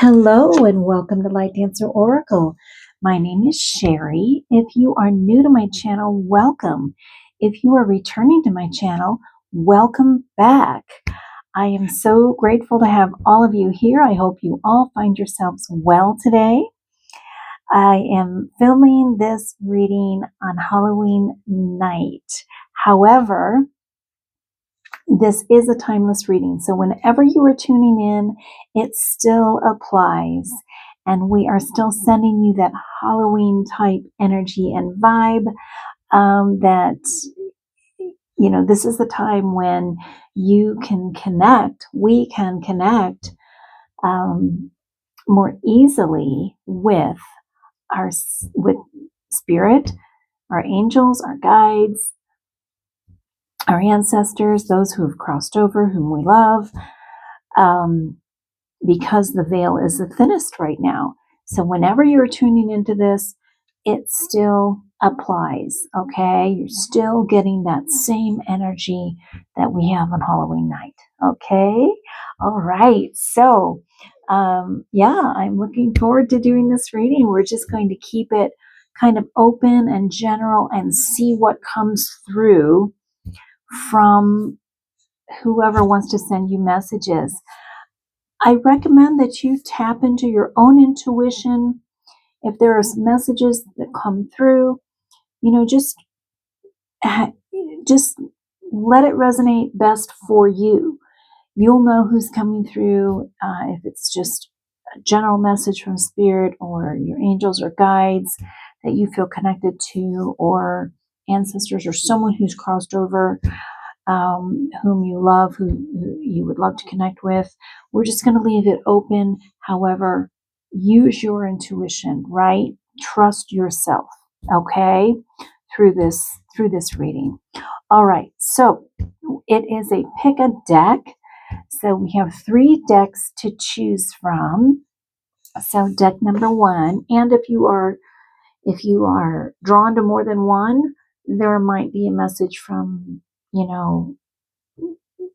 Hello and welcome to Light Dancer Oracle. My name is Sherry. If you are new to my channel, welcome. If you are returning to my channel, welcome back. I am so grateful to have all of you here. I hope you all find yourselves well today. I am filming this reading on Halloween night. However, this is a timeless reading, so whenever you are tuning in, it still applies. And we are still sending you that Halloween type energy and vibe that, this is the time when you can connect, we can connect more easily with with spirit, our angels, our guides, our ancestors, those who have crossed over, whom we love, because the veil is the thinnest right now. So whenever you're tuning into this, it still applies, okay? You're still getting that same energy that we have on Halloween night, okay? All right, so I'm looking forward to doing this reading. We're just going to keep it kind of open and general and see what comes through from whoever wants to send you messages. I recommend that you tap into your own intuition. If there are messages that come through, just let it resonate best for you. You'll know who's coming through, if it's just a general message from spirit or your angels or guides that you feel connected to, or ancestors or someone who's crossed over, whom you love, who you would love to connect with. We're just going to leave it open. However, use your intuition, right? Trust yourself, okay? Through this reading. All right, so it is a pick a deck. So we have 3 decks to choose from. So deck number 1, and if you are drawn to more than one, there might be a message from, in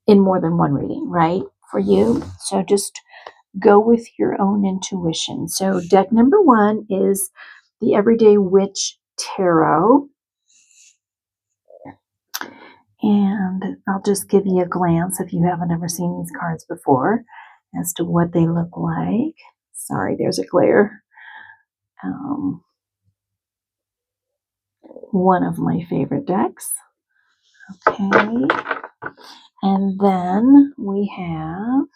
more than one reading, right? For you. So just go with your own intuition. So deck number 1 is the Everyday Witch Tarot. And I'll just give you a glance if you haven't ever seen these cards before as to what they look like. Sorry, there's a glare. One of my favorite decks. Okay. And then we have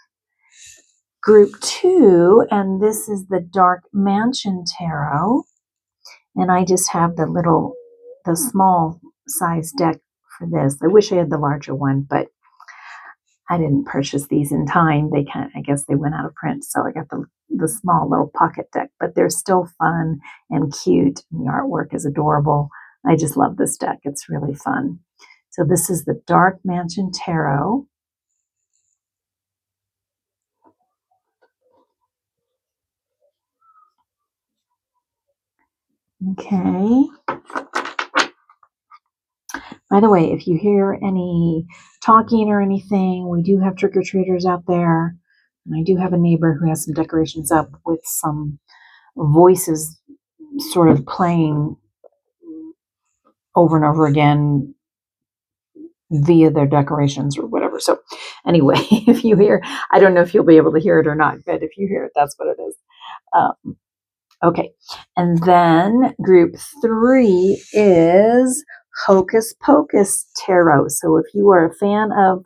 group 2, and this is the Dark Mansion Tarot. And I just have the small size deck for this. I wish I had the larger one, but I didn't purchase these in time. I guess they went out of print, so I got the small little pocket deck, but they're still fun and cute. And the artwork is adorable. I just love this deck. It's really fun. So this is the Dark Mansion Tarot. Okay. By the way, if you hear any talking or anything, we do have trick-or-treaters out there. And I do have a neighbor who has some decorations up with some voices sort of playing over and over again via their decorations or whatever. So anyway, if you hear, I don't know if you'll be able to hear it or not, but if you hear it, that's what it is. Okay. And then group 3 is Hocus Pocus Tarot. So if you are a fan of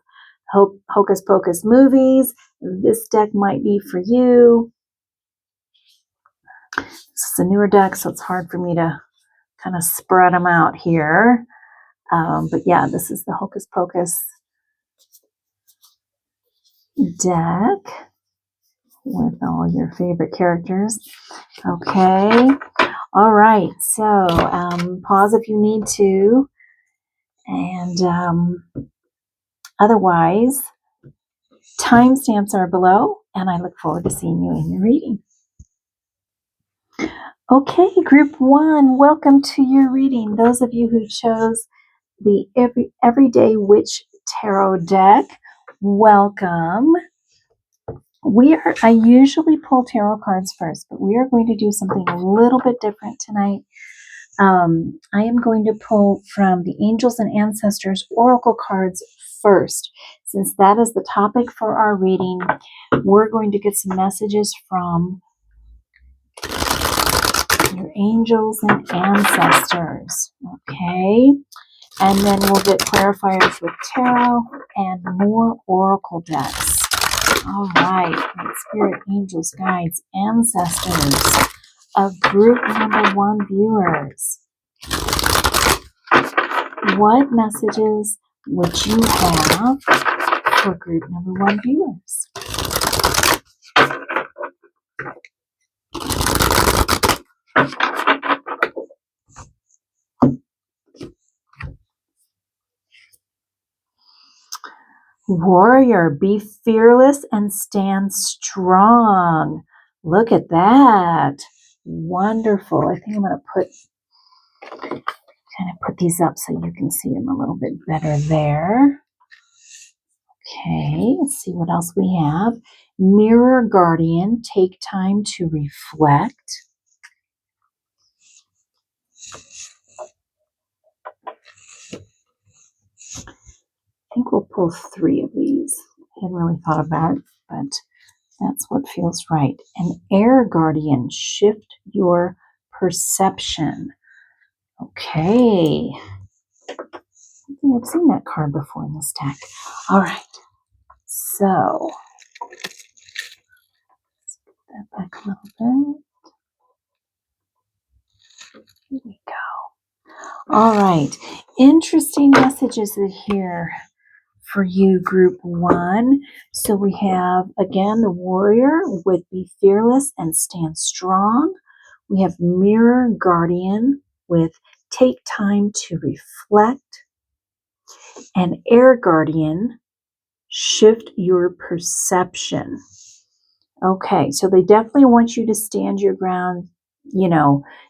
Hocus Pocus movies, this deck might be for you. This is a newer deck, so it's hard for me to kind of spread them out here. But yeah, this is the Hocus Pocus deck with all your favorite characters. Okay. All right. So pause if you need to. And otherwise, timestamps are below, and I look forward to seeing you in your reading. Okay, group 1, welcome to your reading. Those of you who chose the Everyday Witch Tarot deck, welcome. I usually pull tarot cards first, but we are going to do something a little bit different tonight. I am going to pull from the Angels and Ancestors Oracle cards first. Since that is the topic for our reading, we're going to get some messages from your angels and ancestors. Okay? And then we'll get clarifiers with tarot and more oracle decks. All right, Great Spirit, angels, guides, ancestors of group number 1 viewers. What messages would you have for group number 1 viewers? Warrior, be fearless and stand strong. Look at that. Wonderful. I think I'm going to put these up so you can see them a little bit better there. Okay, let's see what else we have. Mirror Guardian, take time to reflect. I think we'll pull 3 of these. I hadn't really thought about it, but that's what feels right. An Air Guardian, shift your perception. Okay. I think I've seen that card before in this deck. All right. So, let's put that back a little bit. Here we go. All right. Interesting messages here for you, group 1. So we have, again, the Warrior with be fearless and stand strong. We have Mirror Guardian with take time to reflect. And Air Guardian, shift your perception. Okay, so they definitely want you to stand your ground,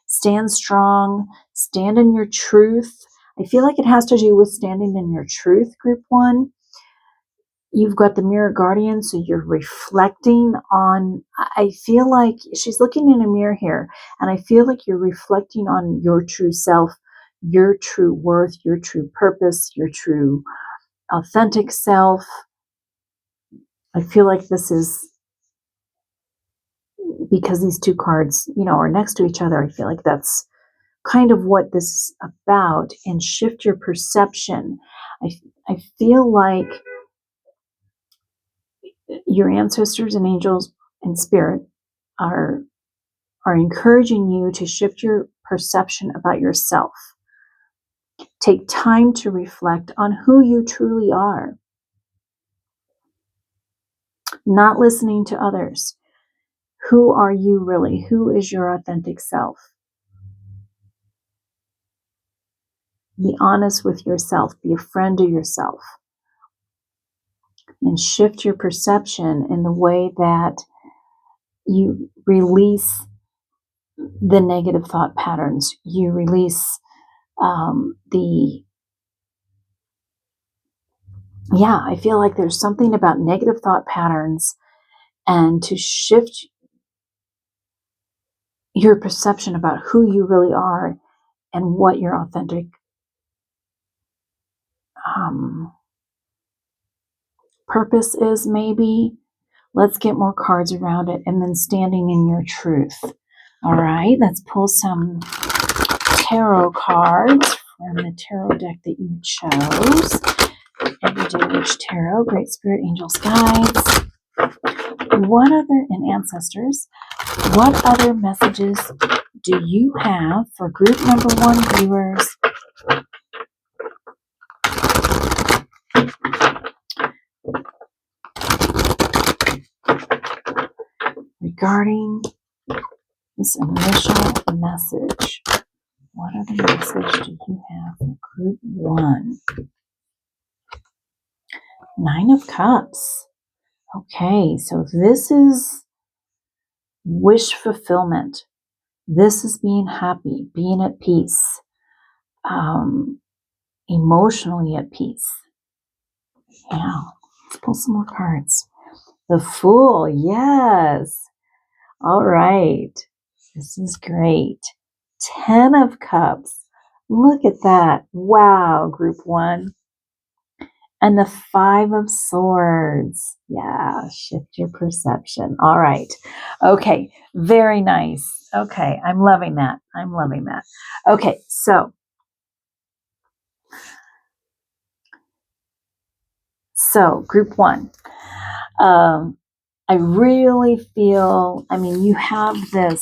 stand strong, stand in your truth. I feel like it has to do with standing in your truth, group 1. You've got the Mirror Guardian, so you're reflecting on, I feel like she's looking in a mirror here, and I feel like you're reflecting on your true self, your true worth, your true purpose, your true authentic self. I feel like this is, because these 2 cards, are next to each other, I feel like that's kind of what this is about. And shift your perception. I feel like your ancestors and angels and spirit are encouraging you to shift your perception about yourself. Take time to reflect on who you truly are. Not listening to others. Who are you really? Who is your authentic self? Be honest with yourself. Be a friend to yourself. And shift your perception in the way that you release the negative thought patterns. You release I feel like there's something about negative thought patterns, and to shift your perception about who you really are and what your authentic purpose is, maybe. Let's get more cards around it. And then standing in your truth. All right, let's pull some tarot cards from the tarot deck that you chose. Everyday Witch Tarot, Great Spirit, Angels, Guides. And Ancestors. What other messages do you have for group number 1 viewers regarding this initial message? What other message do you have for group 1? 9 of Cups. Okay, so this is wish fulfillment. This is being happy, being at peace, emotionally at peace. Yeah, let's pull some more cards. The Fool. Yes. All right. This is great. 10 of Cups. Look at that. Wow, group 1. And the 5 of Swords. Yeah, shift your perception. All right. Okay, very nice. Okay, I'm loving that. I'm loving that. Okay, so group 1. I really feel, I mean, you have the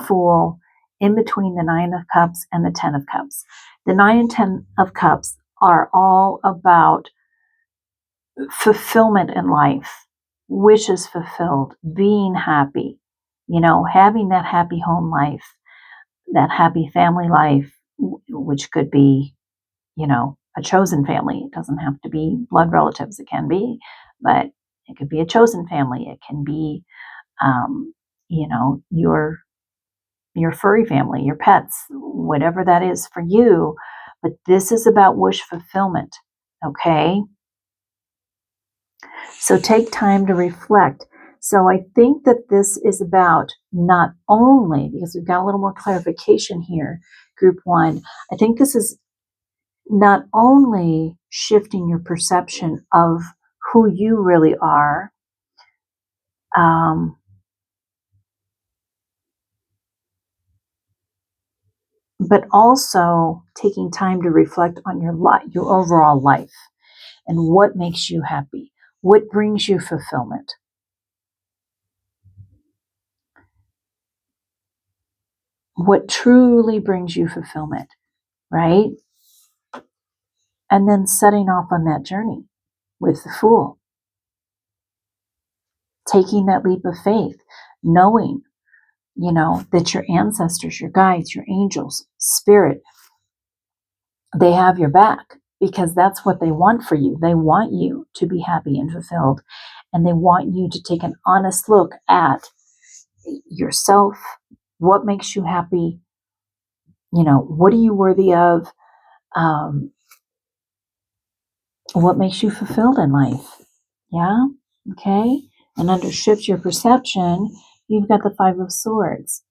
Fool in between the 9 of Cups and the 10 of Cups. The 9 and 10 of Cups are all about fulfillment in life, wishes fulfilled, being happy, having that happy home life, that happy family life, which could be, a chosen family. It doesn't have to be blood relatives. It can be, but it could be a chosen family. It can be, your furry family, your pets, whatever that is for you. But this is about wish fulfillment. Okay. So take time to reflect. So I think that this is about not only, because we've got a little more clarification here, group 1, I think this is not only shifting your perception of who you really are, but also taking time to reflect on your overall life and what makes you happy, what brings you fulfillment. What truly brings you fulfillment, right? And then setting off on that journey with the Fool. Taking that leap of faith, knowing, that your ancestors, your guides, your angels, spirit, they have your back because that's what they want for you. They want you to be happy and fulfilled. And they want you to take an honest look at yourself. What makes you happy? What are you worthy of? What makes you fulfilled in life? Yeah. Okay. And under shift your perception, you've got the 5 of Swords.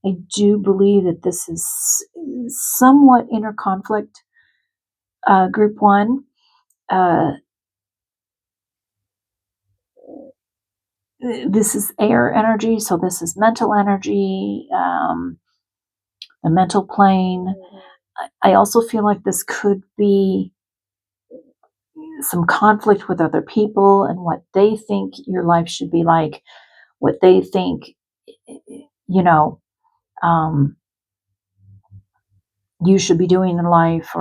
I do believe that this is somewhat inner conflict, group 1. This is air energy, so this is mental energy, the mental plane. I also feel like this could be some conflict with other people and what they think your life should be like, what they think, you should be doing in life,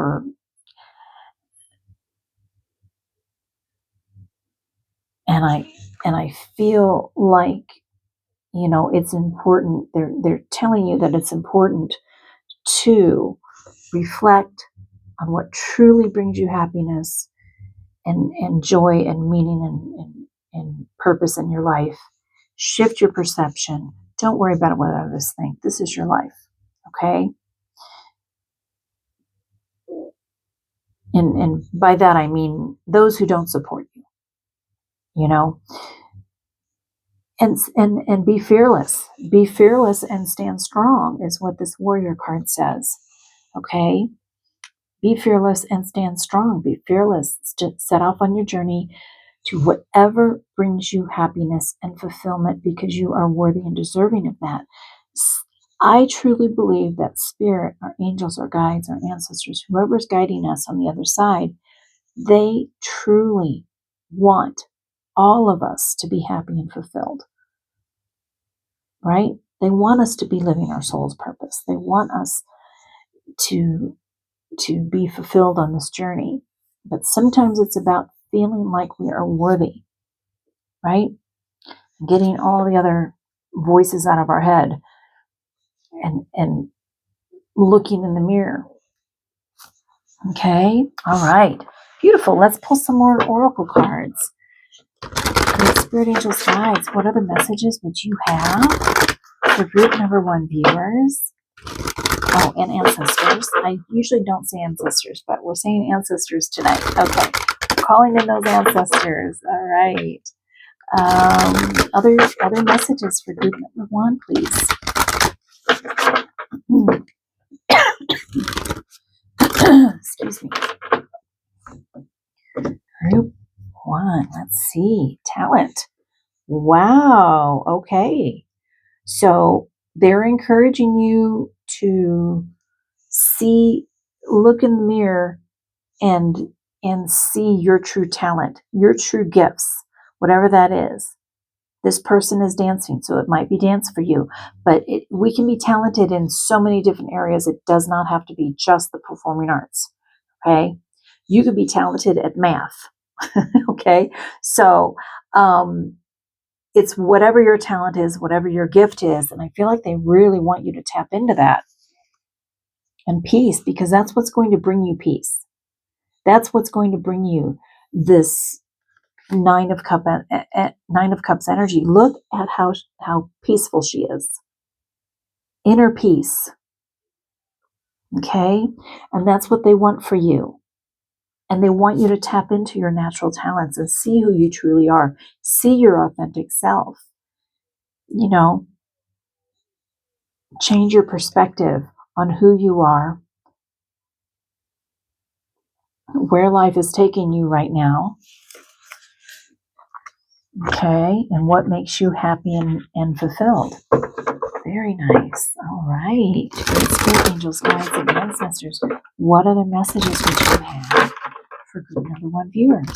and I feel like, it's important. They're telling you that it's important to reflect on what truly brings you happiness and joy and meaning and purpose in your life. Shift your perception. Don't worry about what others think. This is your life. Okay? And by that I mean those who don't support you. And be fearless. Be fearless and stand strong is what this warrior card says. Okay? Be fearless and stand strong. Be fearless. Set off on your journey to whatever brings you happiness and fulfillment because you are worthy and deserving of that. I truly believe that spirit, our angels, our guides, our ancestors, whoever's guiding us on the other side, they truly want all of us to be happy and fulfilled. Right? They want us to be living our soul's purpose. They want us to be fulfilled on this journey. But sometimes it's about feeling like we are worthy, right? Getting all the other voices out of our head and looking in the mirror. Okay? All right. Beautiful. Let's pull some more oracle cards. Great Spirit Angels Guides, what other messages would you have for group number 1 viewers? Oh, and ancestors. I usually don't say ancestors, but we're saying ancestors tonight. Okay. We're calling in those ancestors. All right. Other messages for group number 1, please. Excuse me. Group 1, let's see. Talent. Wow. Okay. So they're encouraging you to look in the mirror and see your true talent, your true gifts, whatever that is. This person is dancing, so it might be dance for you, but we can be talented in so many different areas. It does not have to be just the performing arts. Okay. You could be talented at math. Okay. So, it's whatever your talent is, whatever your gift is. And I feel like they really want you to tap into that and peace, because that's what's going to bring you peace. That's what's going to bring you this Nine of Cups energy. Look at how peaceful she is. Inner peace. Okay? And that's what they want for you. And they want you to tap into your natural talents and see who you truly are. See your authentic self. You know, change your perspective on who you are, where life is taking you right now. Okay, and what makes you happy and fulfilled. Very nice. All right. Great spirit angels, guides, and ancestors. What other messages would you have for group number 1 viewers?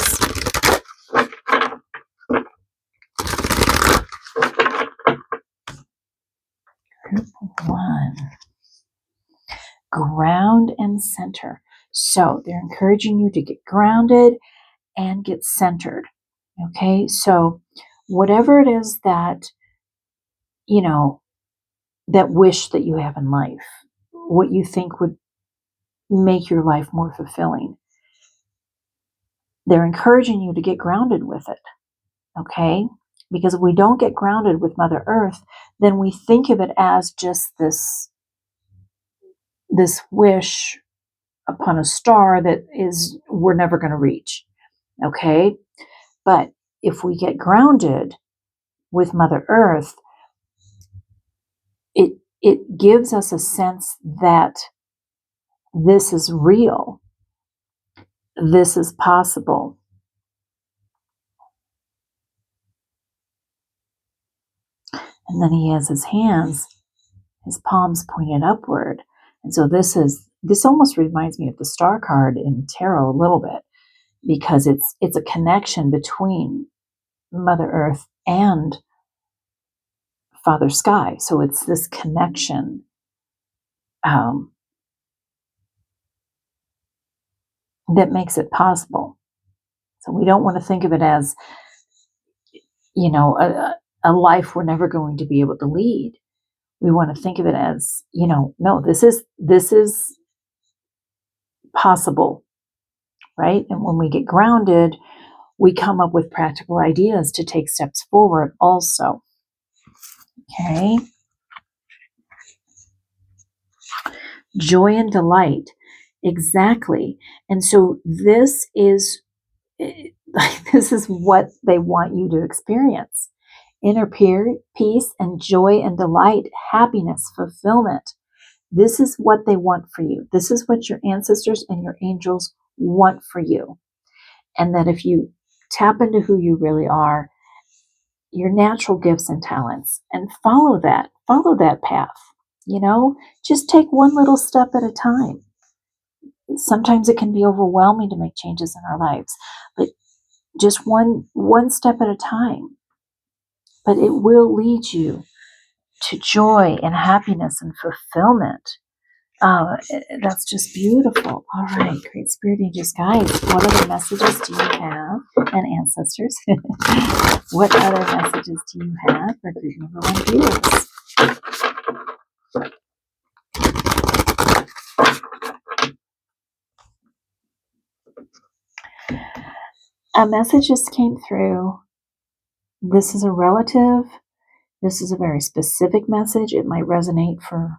Group 1. Ground and center. So they're encouraging you to get grounded and get centered. Okay, so whatever it is that, that wish that you have in life, what you think would make your life more fulfilling, they're encouraging you to get grounded with it. Okay, because if we don't get grounded with Mother Earth, then we think of it as just this wish upon a star that we're never going to reach. Okay, but if we get grounded with Mother Earth, it gives us a sense that this is real, this is possible. And then he has his palms pointed upward. And so this almost reminds me of the star card in tarot a little bit, because it's a connection between Mother Earth and Father Sky. So it's this connection that makes it possible. So we don't want to think of it as, a life we're never going to be able to lead. We want to think of it as, no, this is possible, right? And when we get grounded, we come up with practical ideas to take steps forward also. Okay. Joy and delight. Exactly. And so this is what they want you to experience. Inner peace and joy and delight, happiness, fulfillment. This is what they want for you. This is what your ancestors and your angels want for you. And that if you tap into who you really are, your natural gifts and talents, and follow that path, just take one little step at a time. Sometimes it can be overwhelming to make changes in our lives, but just one step at a time. But it will lead you to joy and happiness and fulfillment. That's just beautiful. All right, great spirit angels, guides. What other messages do you have? And ancestors. What other messages do you have for group number 1 viewers? A message just came through. This is a relative. This is a very specific message. It might resonate for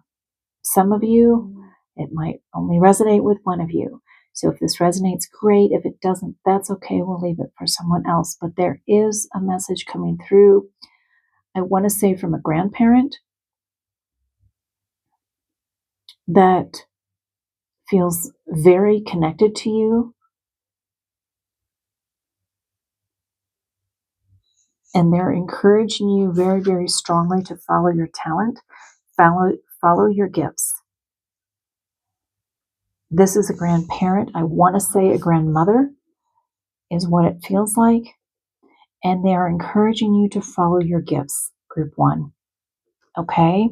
some of you. It might only resonate with one of you. So if this resonates, great. If it doesn't, that's okay. We'll leave it for someone else. But there is a message coming through. I want to say from a grandparent that feels very connected to you. And they're encouraging you very, very strongly to follow your talent, follow your gifts. This is a grandparent. I want to say a grandmother is what it feels like. And they are encouraging you to follow your gifts, group 1. Okay?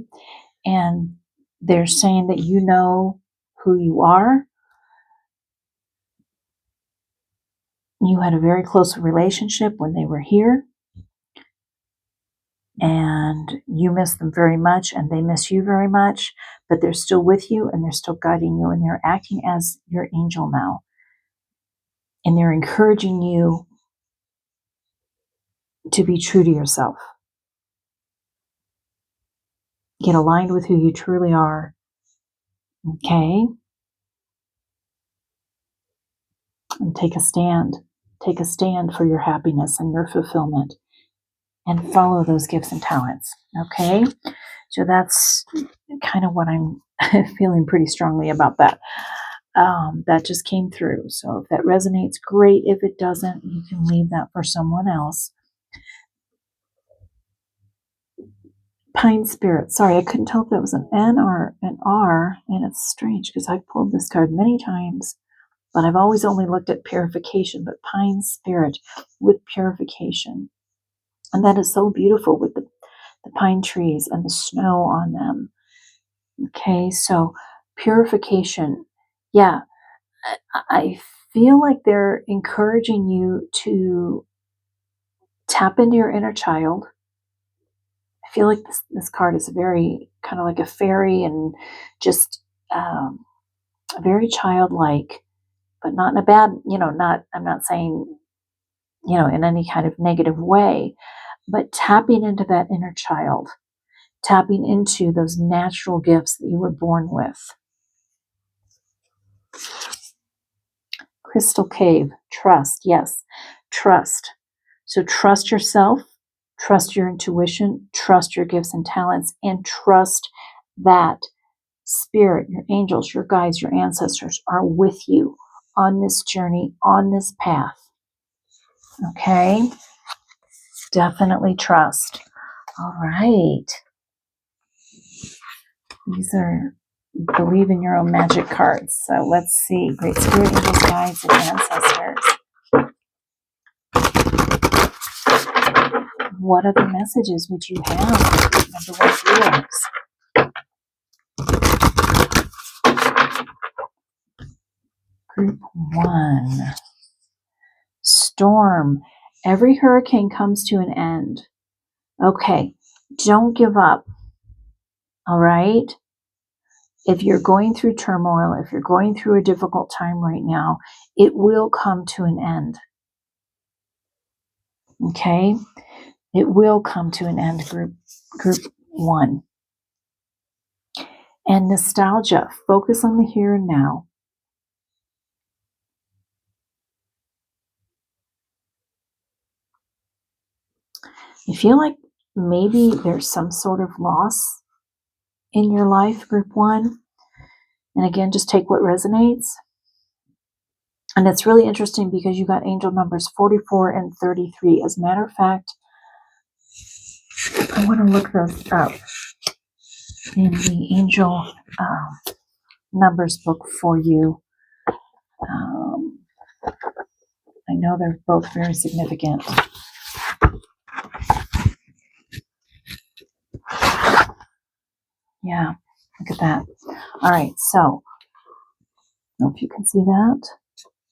And they're saying that you know who you are. You had a very close relationship when they were here. And you miss them very much, and they miss you very much, but they're still with you, and they're still guiding you, and they're acting as your angel now. And they're encouraging you to be true to yourself. Get aligned with who you truly are. Okay? And take a stand. Take a stand for your happiness and your fulfillment. And follow those gifts and talents. Okay? So that's kind of what I'm feeling pretty strongly about that. That just came through. So if that resonates, great. If it doesn't, you can leave that for someone else. Pine Spirit. Sorry, I couldn't tell if that was an N or an R, and it's strange because I've pulled this card many times, but I've always only looked at purification, but Pine Spirit with purification. And that is so beautiful with the pine trees and the snow on them. Okay, so purification. Yeah, I feel like they're encouraging you to tap into your inner child. I feel like this card is very kind of like a fairy and just very childlike, but not in a bad, I'm not saying, in any kind of negative way, but tapping into that inner child, tapping into those natural gifts that you were born with. Crystal Cave, trust, yes, trust. So trust yourself, trust your intuition, trust your gifts and talents, and trust that Spirit, your angels, your guides, your ancestors are with you on this journey, on this path. Okay? Definitely trust. All right. These are believe in your own magic cards. So let's see. Great Spirit, angels, guides, and ancestors. What other messages would you have? Number 1 viewers. Group 1. Storm. Every hurricane comes to an end. Okay, don't give up. All right? If you're going through turmoil, if you're going through a difficult time right now, it will come to an end. Okay? It will come to an end, group 1. And nostalgia. Focus on the here and now. You feel like maybe there's some sort of loss in your life, group 1. And again, just take what resonates. And it's really interesting because you got angel numbers 44 and 33. As a matter of fact, I want to look those up in the angel numbers book for you. I know they're both very significant. Yeah, look at that. All right, so I hope you can see that.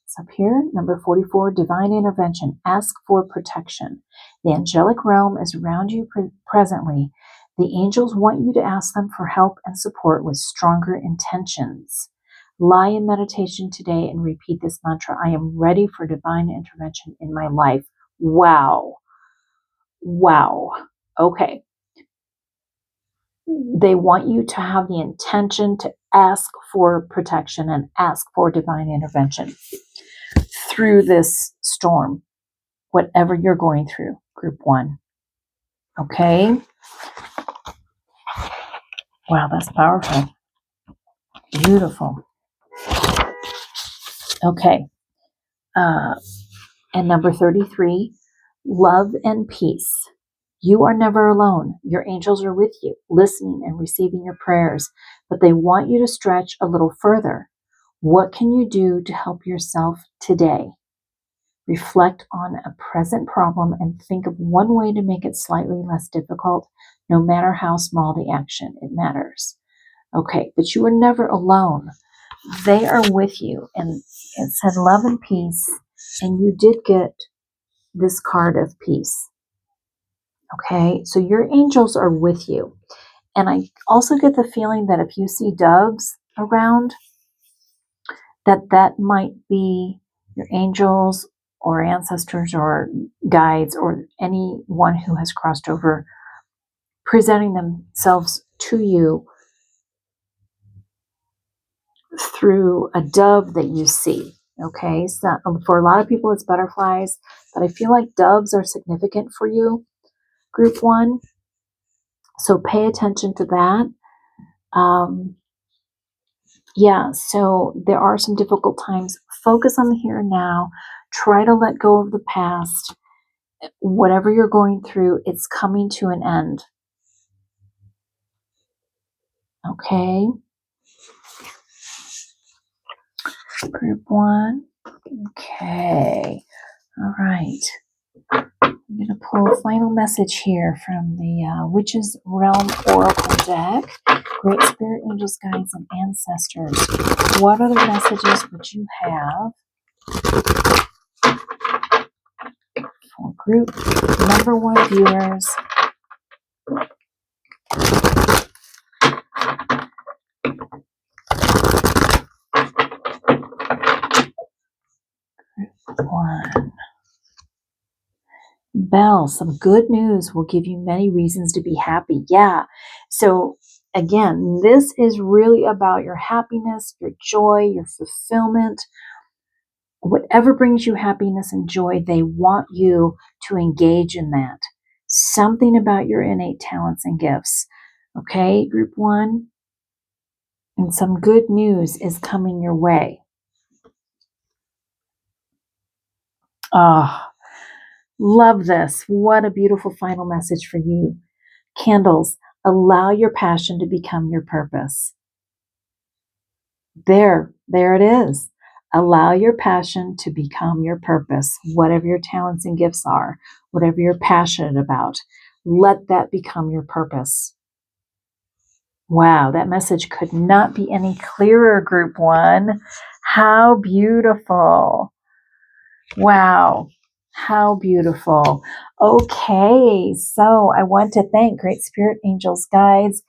It's up here, number 44, divine intervention. Ask for protection. The angelic realm is around you presently. The angels want you to ask them for help and support with stronger intentions. Lie in meditation today and repeat this mantra. I am ready for divine intervention in my life. Wow. Wow. Okay. They want you to have the intention to ask for protection and ask for divine intervention through this storm, whatever you're going through, group 1. Okay? Wow, that's powerful. Beautiful. Okay. And number 33, love and peace. You are never alone. Your angels are with you, listening and receiving your prayers, but they want you to stretch a little further. What can you do to help yourself today? Reflect on a present problem and think of one way to make it slightly less difficult, no matter how small the action. It matters. Okay, but you are never alone. They are with you. And it said love and peace, and you did get this card of peace. Okay, so your angels are with you. And I also get the feeling that if you see doves around, that might be your angels or ancestors or guides or anyone who has crossed over, presenting themselves to you through a dove that you see. Okay, so for a lot of people it's butterflies, but I feel like doves are significant for you, group 1. So pay attention to that. Yeah, so there are some difficult times. Focus on the here and now. Try to let go of the past. Whatever you're going through, it's coming to an end. Okay? Group 1. Okay. All right. I'm going to pull a final message here from the Witch's Realm Oracle deck. Great Spirit, Angels, Guides, and Ancestors. What other messages would you have for group number 1 viewers? Group 1. Bell, some good news will give you many reasons to be happy. Yeah. So again, this is really about your happiness, your joy, your fulfillment. Whatever brings you happiness and joy, they want you to engage in that. Something about your innate talents and gifts. Okay, group 1. And some good news is coming your way. Ah, love this. What a beautiful final message for you. Candles, allow your passion to become your purpose. There it is. Allow your passion to become your purpose. Whatever your talents and gifts are, whatever you're passionate about, let that become your purpose. Wow, that message could not be any clearer, group 1. How beautiful. Wow. How beautiful. Okay, so I want to thank Great Spirit, Angels, Guides,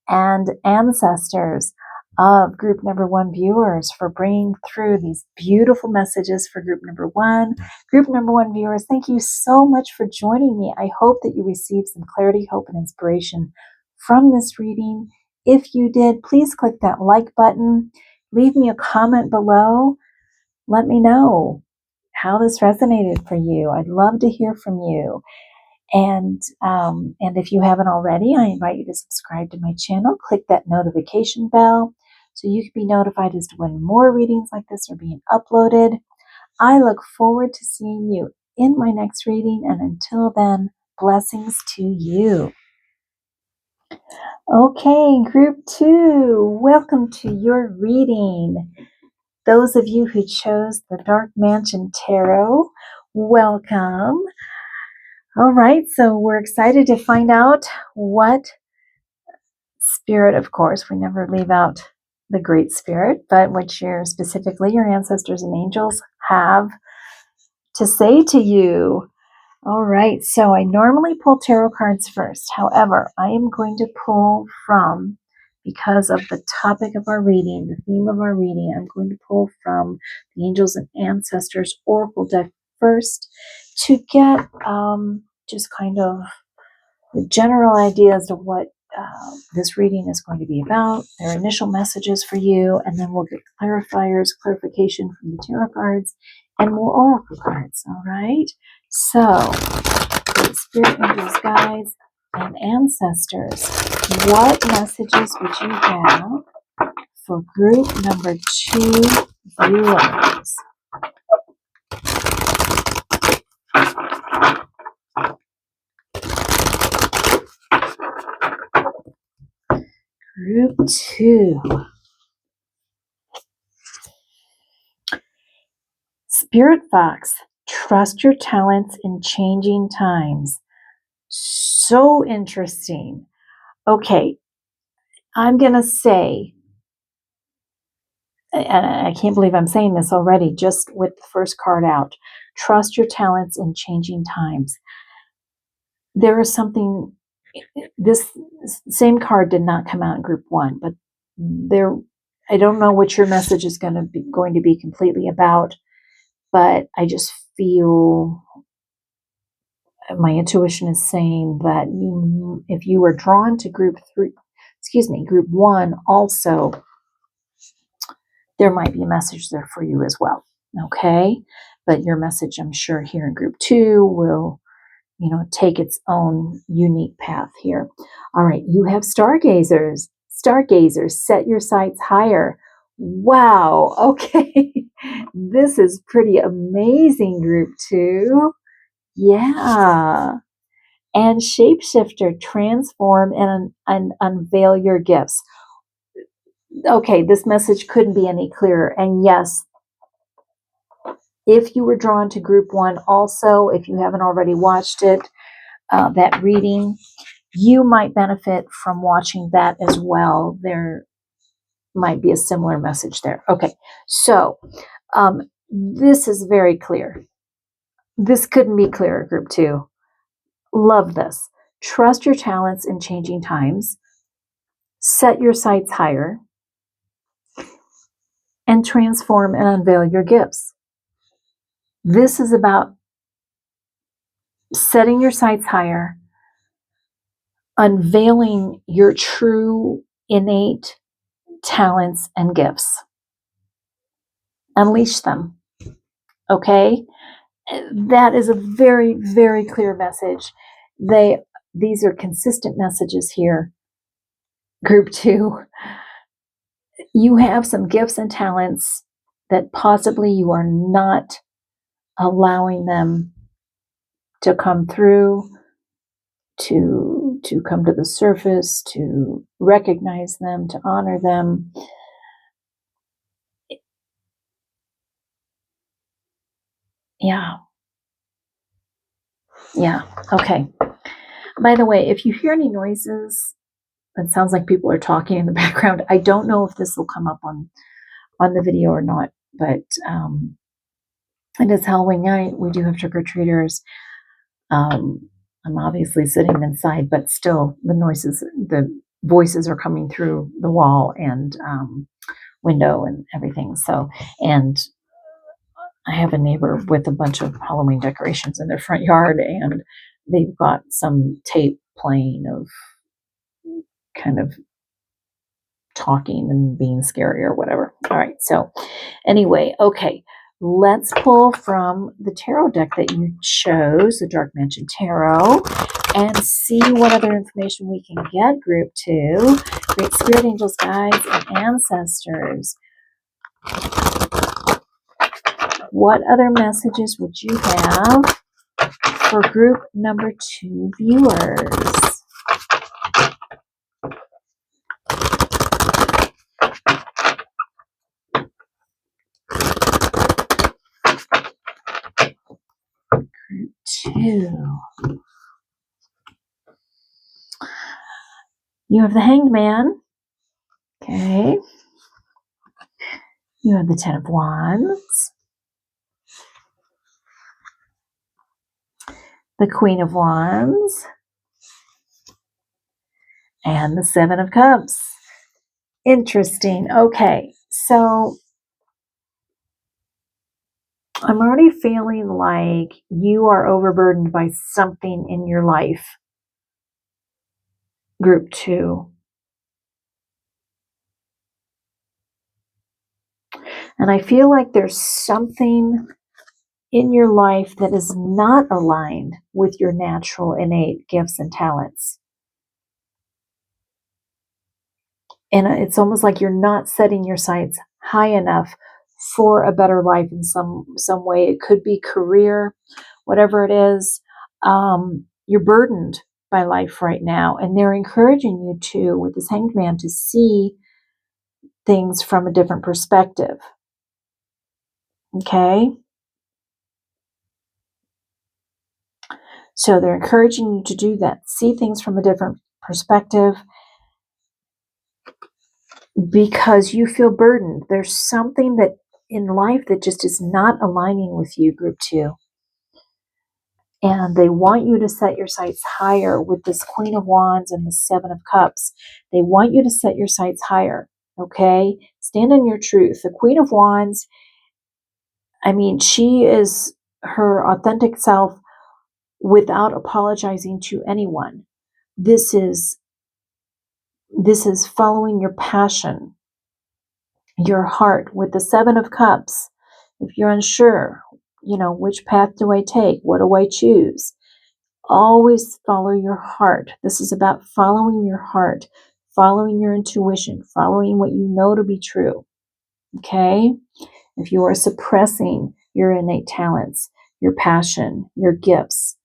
and Ancestors of group number 1 viewers for bringing through these beautiful messages for group number 1. Group number 1 viewers, thank you so much for joining me. I hope that you received some clarity, hope, and inspiration from this reading. If you did, please click that like button. Leave me a comment below. Let me know how this resonated for you. I'd love to hear from you. And if you haven't already, I invite you to subscribe to my channel. Click that notification bell so you can be notified as to when more readings like this are being uploaded. I look forward to seeing you in my next reading. And until then, blessings to you. Okay, group 2, welcome to your reading. Those of you who chose the Dark Mansion Tarot, welcome. All right, so we're excited to find out what Spirit, of course, we never leave out the Great Spirit, but what specifically your ancestors and angels have to say to you. All right, so I normally pull tarot cards first. However, I am going to pull from, because of the topic of our reading, the theme of our reading, I'm going to pull from the Angels and Ancestors Oracle deck first to get just kind of the general idea as to what this reading is going to be about, their initial messages for you, and then we'll get clarification from the tarot cards, and more oracle cards. All right. So, spirit angels, guides, and ancestors, what messages would you have for group number 2 viewers? Group 2. Spirit Fox, trust your talents in changing times. So interesting. Okay, I'm going to say, and I can't believe I'm saying this already, just with the first card out, trust your talents in changing times. There is something, this same card did not come out in group 1, but I don't know what your message is going to be completely about, but I just feel my intuition is saying that if you were drawn to group 1 also, there might be a message there for you as well. Okay. But your message, I'm sure, here in group 2 will, take its own unique path here. All right. You have stargazers. Stargazers, set your sights higher. Wow. Okay. This is pretty amazing, group 2. Yeah. And shapeshifter, transform and unveil your gifts. Okay, this message couldn't be any clearer. And yes, if you were drawn to group 1 also, if you haven't already watched it, that reading, you might benefit from watching that as well. There might be a similar message there. Okay, so this is very clear. This couldn't be clearer, group 2. Love this. Trust your talents in changing times. Set your sights higher. And transform and unveil your gifts. This is about setting your sights higher, unveiling your true innate talents and gifts. Unleash them. Okay? That is a very, very clear message. These are consistent messages here. Group 2. You have some gifts and talents that possibly you are not allowing them to come through, to come to the surface, to recognize them, to honor them. Yeah. Okay. By the way, if you hear any noises, it sounds like people are talking in the background. I don't know if this will come up on the video or not, but it is Halloween night. We do have trick-or-treaters. I'm obviously sitting inside, but still the voices are coming through the wall and window and everything. So, and I have a neighbor with a bunch of Halloween decorations in their front yard, and they've got some tape playing of kind of talking and being scary or whatever. All right. So anyway, okay. Let's pull from the tarot deck that you chose, the Dark Mansion Tarot, and see what other information we can get. Group 2, Great Spirit Angels, Guides, and Ancestors. What other messages would you have for group number 2 viewers? Group 2. You have the Hanged Man. Okay. You have the Ten of Wands. The Queen of Wands. And the Seven of Cups. Interesting. Okay. So I'm already feeling like you are overburdened by something in your life. Group 2. And I feel like there's something in your life that is not aligned with your natural innate gifts and talents. And it's almost like you're not setting your sights high enough for a better life in some way. It could be career, whatever it is. You're burdened by life right now, and they're encouraging you to, with this Hanged Man, to see things from a different perspective. Okay? So they're encouraging you to do that. See things from a different perspective because you feel burdened. There's something that in life that just is not aligning with you, Group 2. And they want you to set your sights higher with this Queen of Wands and the Seven of Cups. They want you to set your sights higher, okay? Stand in your truth. The Queen of Wands, I mean, she is her authentic self without apologizing to anyone. This is following your passion, your heart. With the Seven of Cups, if you're unsure, which path do I take? What do I choose? Always follow your heart. This is about following your heart, following your intuition, following what you know to be true. Okay? If you are suppressing your innate talents, your passion, your gifts,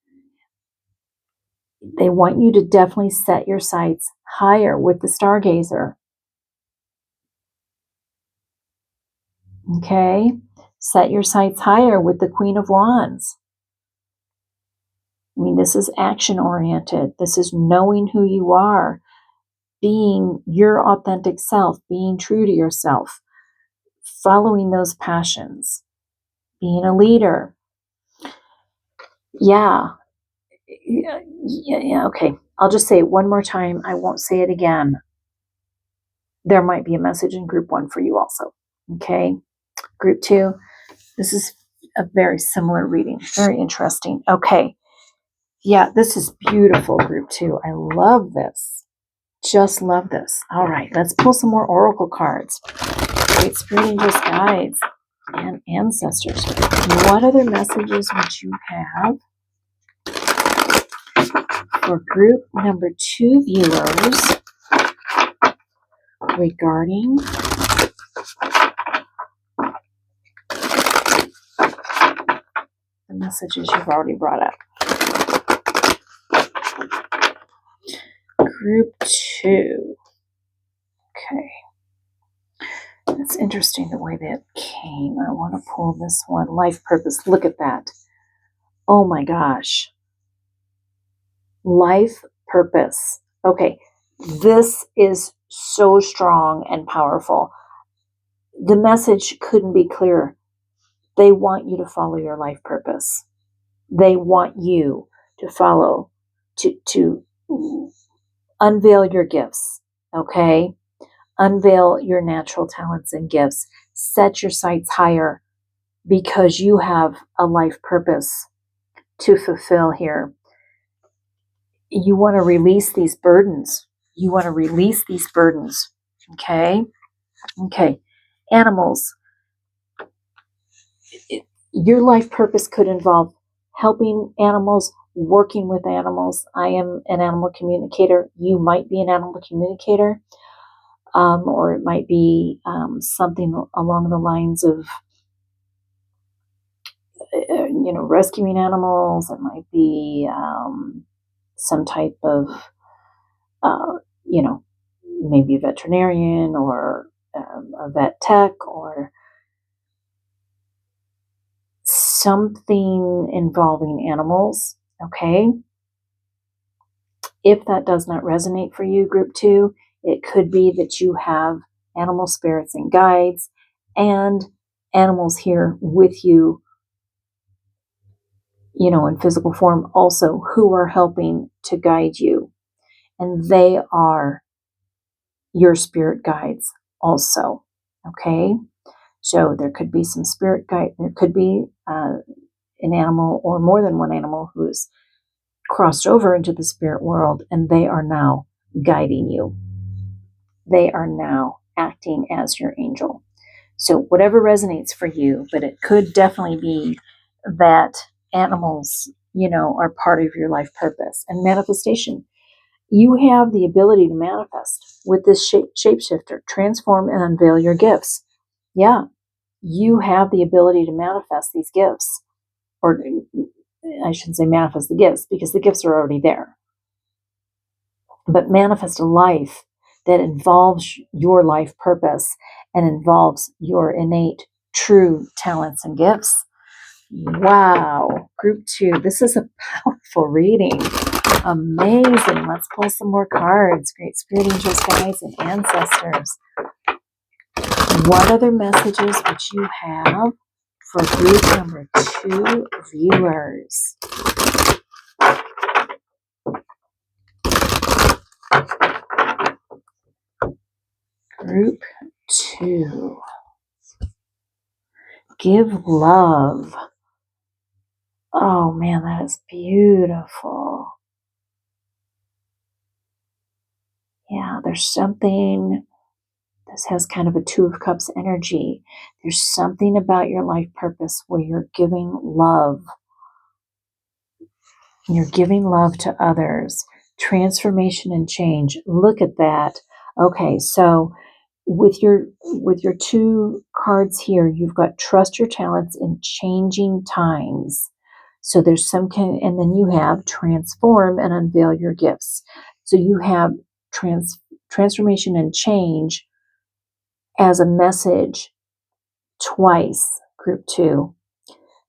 they want you to definitely set your sights higher with the Stargazer. Okay? Set your sights higher with the Queen of Wands. I mean, this is action oriented. This is knowing who you are, being your authentic self, being true to yourself, following those passions, being a leader. Yeah. Okay. I'll just say it one more time. I won't say it again. There might be a message in Group 1 for you also. Okay. Group 2, this is a very similar reading. Very interesting. Okay. Yeah, this is beautiful, Group 2. I love this. Just love this. All right, let's pull some more oracle cards. Great Spirit Angels, guides, and ancestors. What other messages would you have for group number 2 viewers regarding the messages you've already brought up? Group 2. Okay. It's interesting the way that came. I want to pull this one. Life purpose. Look at that. Oh my gosh. Life purpose. Okay. This is so strong and powerful. The message couldn't be clearer. They want you to follow your life purpose. They want you to follow, to unveil your gifts. Okay. Unveil your natural talents and gifts. Set your sights higher because you have a life purpose to fulfill here. You want to release these burdens. You want to release these burdens. Okay? Okay. Animals. Your life purpose could involve helping animals, working with animals. I am an animal communicator. You might be an animal communicator. Or it might be something along the lines of, rescuing animals. It might be some type of, maybe a veterinarian or a vet tech or something involving animals. Okay. If that does not resonate for you, Group 2, it could be that you have animal spirits and guides and animals here with you, in physical form also, who are helping to guide you. And they are your spirit guides also. Okay? So there could be some spirit guide. There could be an animal or more than one animal who's crossed over into the spirit world, and they are now guiding you. They are now acting as your angel. So whatever resonates for you, but it could definitely be that animals, are part of your life purpose and manifestation. You have the ability to manifest with this shapeshifter, transform and unveil your gifts. Yeah, you have the ability to manifest these gifts, or I shouldn't say manifest the gifts because the gifts are already there, but manifest a life that involves your life purpose and involves your innate true talents and gifts. Wow, group 2, this is a powerful reading. Amazing. Let's pull some more cards. Great spirit angels, guides, and ancestors. What other messages would you have for group number 2 viewers? Group 2. Give love. Oh man, that is beautiful. Yeah, there's something, this has kind of a 2 of Cups energy. There's something about your life purpose where you're giving love. You're giving love to others. Transformation and change. Look at that. Okay, so with your 2 cards here, you've got trust your talents in changing times. So there's some kind, and then you have transform and unveil your gifts. So you have transformation and change as a message twice, group 2.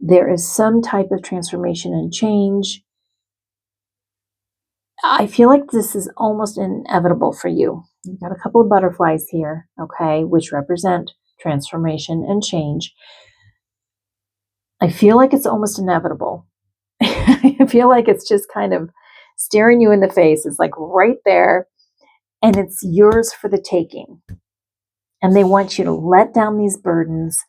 There is some type of transformation and change. I feel like this is almost inevitable for you. You've got a couple of butterflies here, okay, which represent transformation and change. I feel like it's almost inevitable. I feel like it's just kind of staring you in the face. It's like right there, and it's yours for the taking. And they want you to let down these burdens,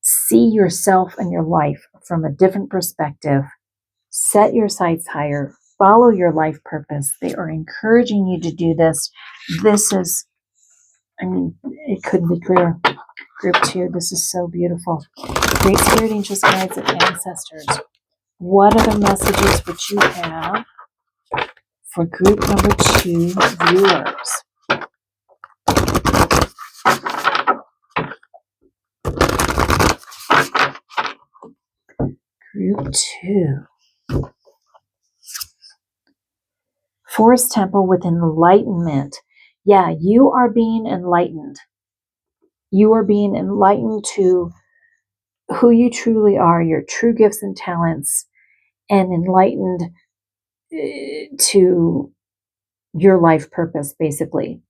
see yourself and your life from a different perspective, set your sights higher, follow your life purpose. They are encouraging you to do this. This is, it couldn't be clearer. Group 2, this is so beautiful. Great spirit angels, guides, and ancestors. What other messages would you have for group number 2 viewers? Group 2. Forest Temple with enlightenment. Yeah, you are being enlightened. You are being enlightened to who you truly are, your true gifts and talents, and enlightened to your life purpose, basically.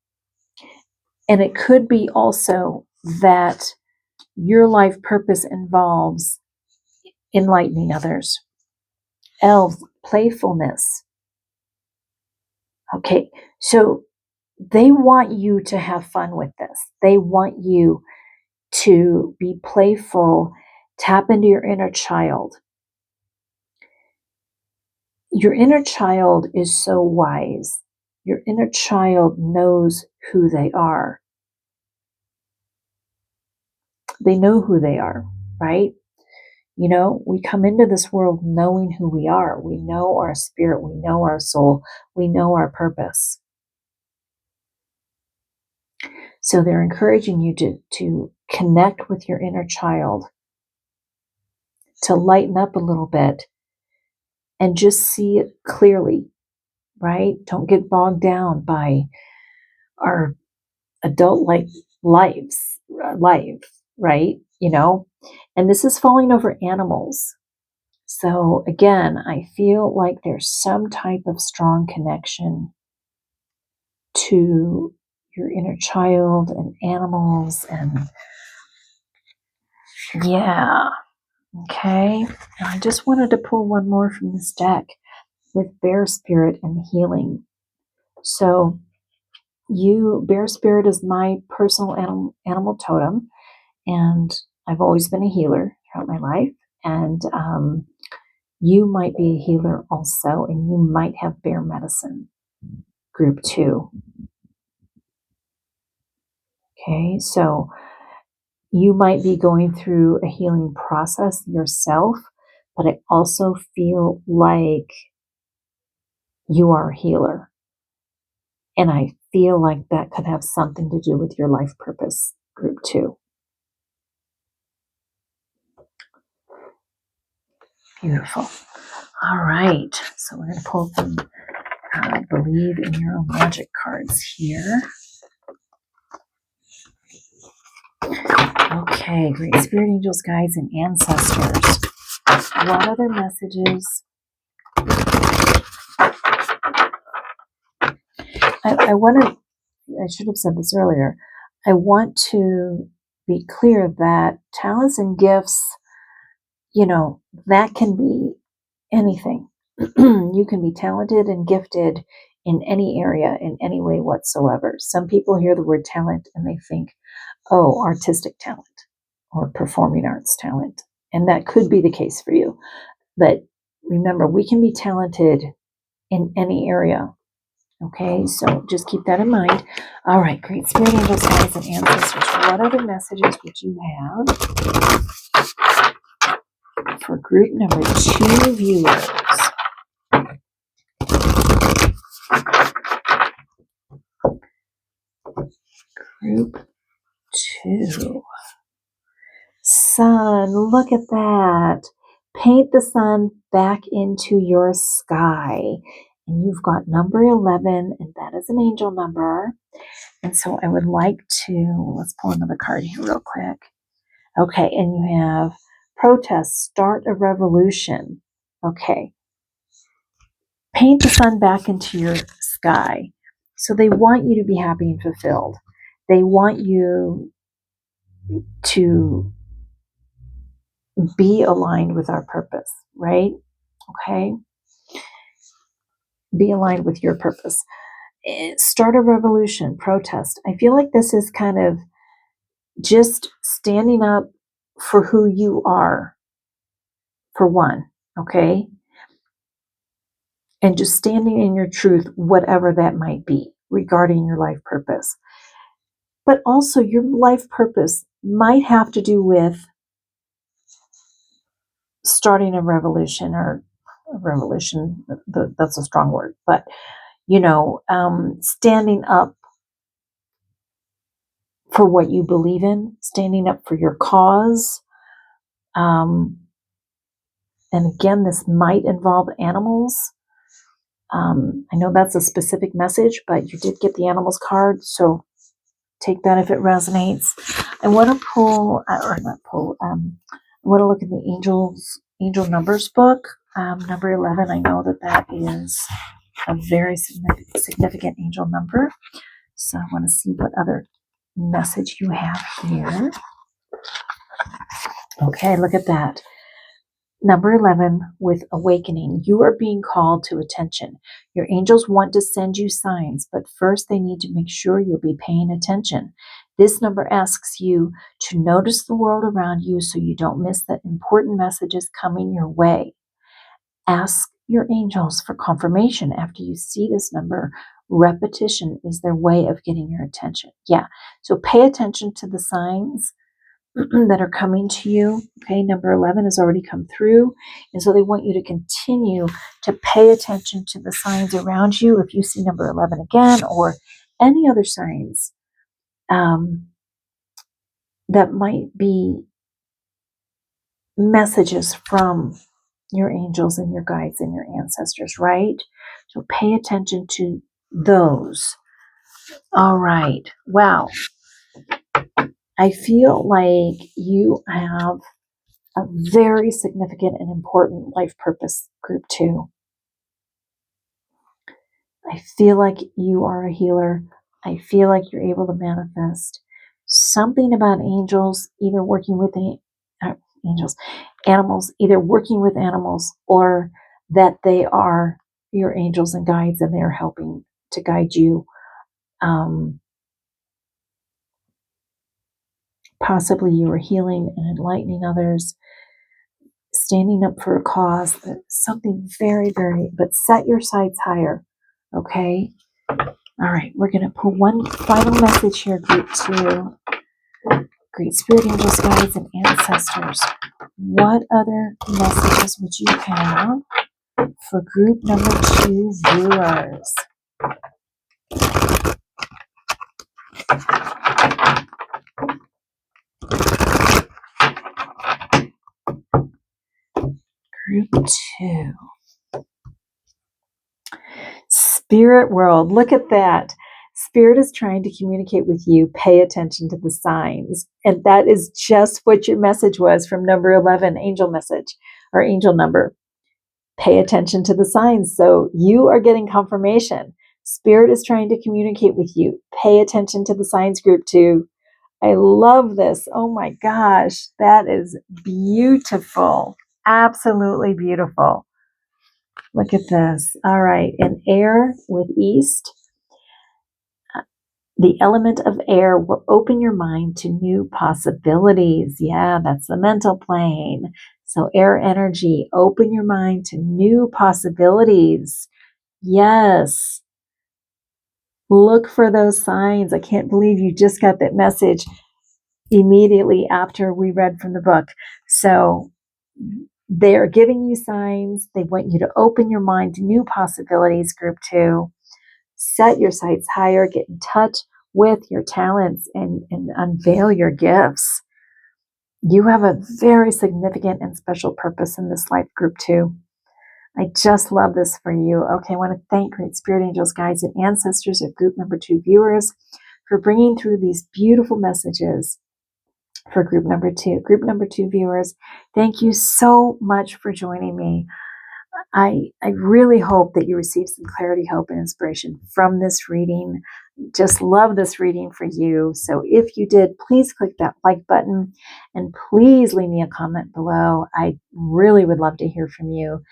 And it could be also that your life purpose involves enlightening others. Elves, playfulness. Okay, so they want you to have fun with this. They want you to be playful, tap into your inner child. Your inner child is so wise. Your inner child knows who they are. They know who they are, right? We come into this world knowing who we are. We know our spirit. We know our soul. We know our purpose. So they're encouraging you to connect with your inner child, to lighten up a little bit and just see it clearly, right? Don't get bogged down by our adult-like life, right? And this is falling over animals. So again, I feel like there's some type of strong connection to your inner child and animals, and yeah, okay. And I just wanted to pull one more from this deck with Bear Spirit and Healing. So Bear Spirit is my personal animal totem, and I've always been a healer throughout my life. And you might be a healer also, and you might have bear medicine. group 2. Okay, so you might be going through a healing process yourself, but I also feel like you are a healer. And I feel like that could have something to do with your life purpose, group 2. Beautiful. All right, so we're going to pull some Believe in Your Own Magic cards here. Okay, great spirit angels, guides, and ancestors. What other messages? I should have said this earlier. I want to be clear that talents and gifts, that can be anything. You can be talented and gifted in any area, in any way whatsoever. Some people hear the word talent and they think, oh, artistic talent or performing arts talent. And that could be the case for you. But remember, we can be talented in any area. Okay, so just keep that in mind. All right, great spirit angels, guides, and ancestors. What other messages would you have for group number 2 viewers? Group 2. Sun, look at that. Paint the sun back into your sky. And you've got number 11, and that is an angel number. And so I would like to, let's pull another card here real quick. Okay, and you have protest, start a revolution. Okay. Paint the sun back into your sky. So they want you to be happy and fulfilled. They want you to be aligned with our purpose, right? Okay. Be aligned with your purpose. Start a revolution, protest. I feel like this is kind of just standing up for who you are, for one, okay? And just standing in your truth, whatever that might be, regarding your life purpose. But also, your life purpose might have to do with starting a revolution, or a revolution, that's a strong word, but, standing up for what you believe in, standing up for your cause. And again, this might involve animals. I know that's a specific message, but you did get the animals card, so take that if it resonates. I want to pull, or not pull, I want to look at the angel numbers book. Number 11, I know that is a very significant angel number. So I want to see what other message you have here. Okay, look at that. Number 11, with awakening, you are being called to attention. Your angels want to send you signs, but first they need to make sure you'll be paying attention. This number asks you to notice the world around you so you don't miss the important messages coming your way. Ask your angels for confirmation after you see this number. Repetition is their way of getting your attention. Yeah, so pay attention to the signs that are coming to you. Okay, number 11 has already come through. And so they want you to continue to pay attention to the signs around you. If you see number 11 again, or any other signs that might be messages from your angels and your guides and your ancestors, right? So pay attention to those. All right. Wow. I feel like you have a very significant and important life purpose, group 2. I feel like you are a healer. I feel like you're able to manifest something about angels, either working with animals, either working with animals, or that they are your angels and guides and they're helping to guide you. Possibly you are healing and enlightening others, standing up for a cause, something very, very, but set your sights higher, okay? All right, we're going to pull one final message here, group 2. Great Spirit Angels, Guides, and Ancestors. What other messages would you have for group number 2 viewers? Group 2. Spirit world, look at that. Spirit is trying to communicate with you. Pay attention to the signs. And that is just what your message was from number 11, angel message or angel number. Pay attention to the signs. So you are getting confirmation. Spirit is trying to communicate with you. Pay attention to the signs, group 2. I love this. Oh my gosh, that is beautiful. Absolutely beautiful. Look at this. All right, in air with east, the element of air will open your mind to new possibilities. Yeah, that's the mental plane. So air energy, open your mind to new possibilities. Yes. Look for those signs. I can't believe you just got that message immediately after we read from the book. So they're giving you signs. They want you to open your mind to new possibilities, group 2. Set your sights higher, get in touch with your talents and unveil your gifts. You have a very significant and special purpose in this life, group 2. I just love this for you. Okay, I want to thank Great Spirit Angels, Guides, and Ancestors of group number 2 viewers for bringing through these beautiful messages for group number 2. Group number 2 viewers, thank you so much for joining me. I really hope that you receive some clarity, hope, and inspiration from this reading. Just love this reading for you. So if you did, please click that like button and please leave me a comment below. I really would love to hear from you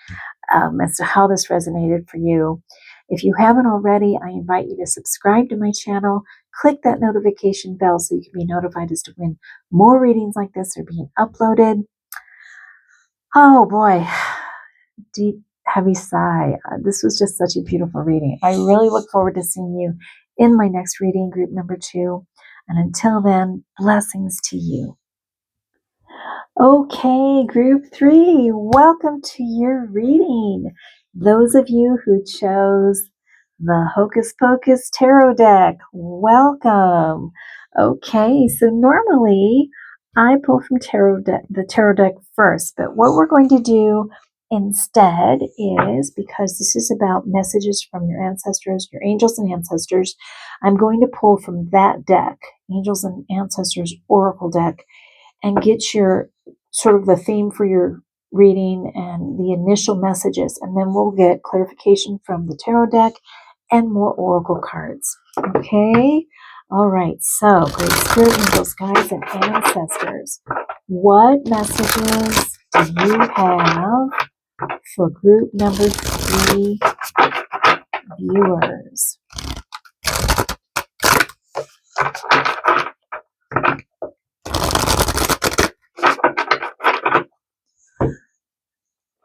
as to how this resonated for you. If you haven't already, I invite you to subscribe to my channel. Click that notification bell so you can be notified as to when more readings like this are being uploaded. Oh boy, deep, heavy sigh. This was just such a beautiful reading. I really look forward to seeing you in my next reading, group number 2. And until then, blessings to you. Okay, group 3, welcome to your reading. Those of you who chose the Hocus Pocus tarot deck, welcome. Okay, so normally I pull from the tarot deck first, but what we're going to do instead is, because this is about messages from your ancestors, your angels and ancestors, I'm going to pull from that deck, Angels and Ancestors Oracle deck, and get your sort of the theme for your reading and the initial messages. And then we'll get clarification from the tarot deck and more oracle cards. Okay? All right. So, Great Spirit Angels, Guides, and Ancestors, what messages do you have for group number 3 viewers?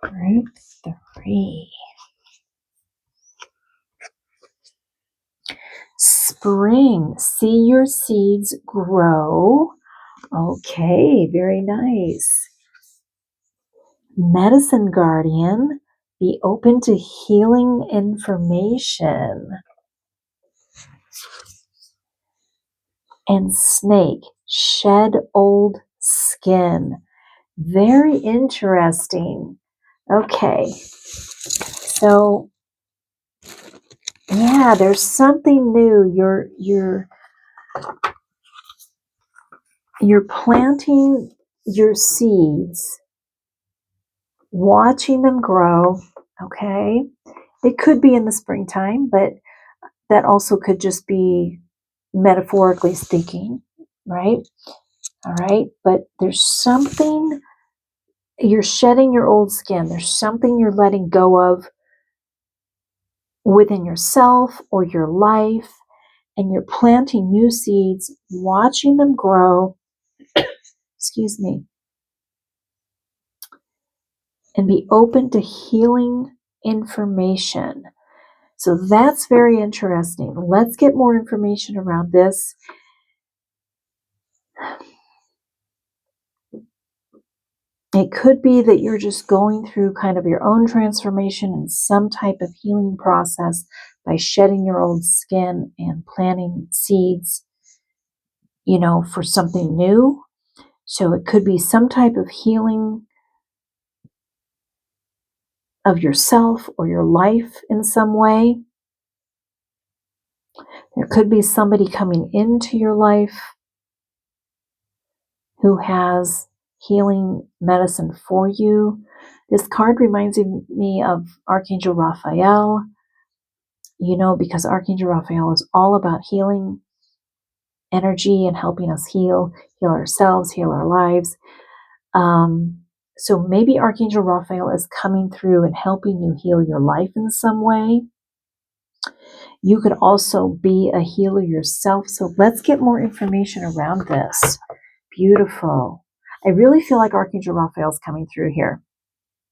Group 3. Spring, see your seeds grow. Okay, very nice. Medicine Guardian, be open to healing information. And Snake, shed old skin. Very interesting. Okay, so yeah, there's something new. You're planting your seeds, watching them grow. Okay, it could be in the springtime, but that also could just be metaphorically speaking, right? All right, but there's something, you're shedding your old skin. There's something you're letting go of within yourself or your life, and you're planting new seeds, watching them grow, excuse me, and be open to healing information. So that's very interesting. Let's get more information around this. It could be that you're just going through kind of your own transformation and some type of healing process by shedding your old skin and planting seeds, for something new. So it could be some type of healing of yourself or your life in some way. There could be somebody coming into your life who has healing medicine for you. This card reminds me of Archangel Raphael, because Archangel Raphael is all about healing energy and helping us heal ourselves, heal our lives. So maybe Archangel Raphael is coming through and helping you heal your life in some way. You could also be a healer yourself. So let's get more information around this. Beautiful. I really feel like Archangel Raphael is coming through here.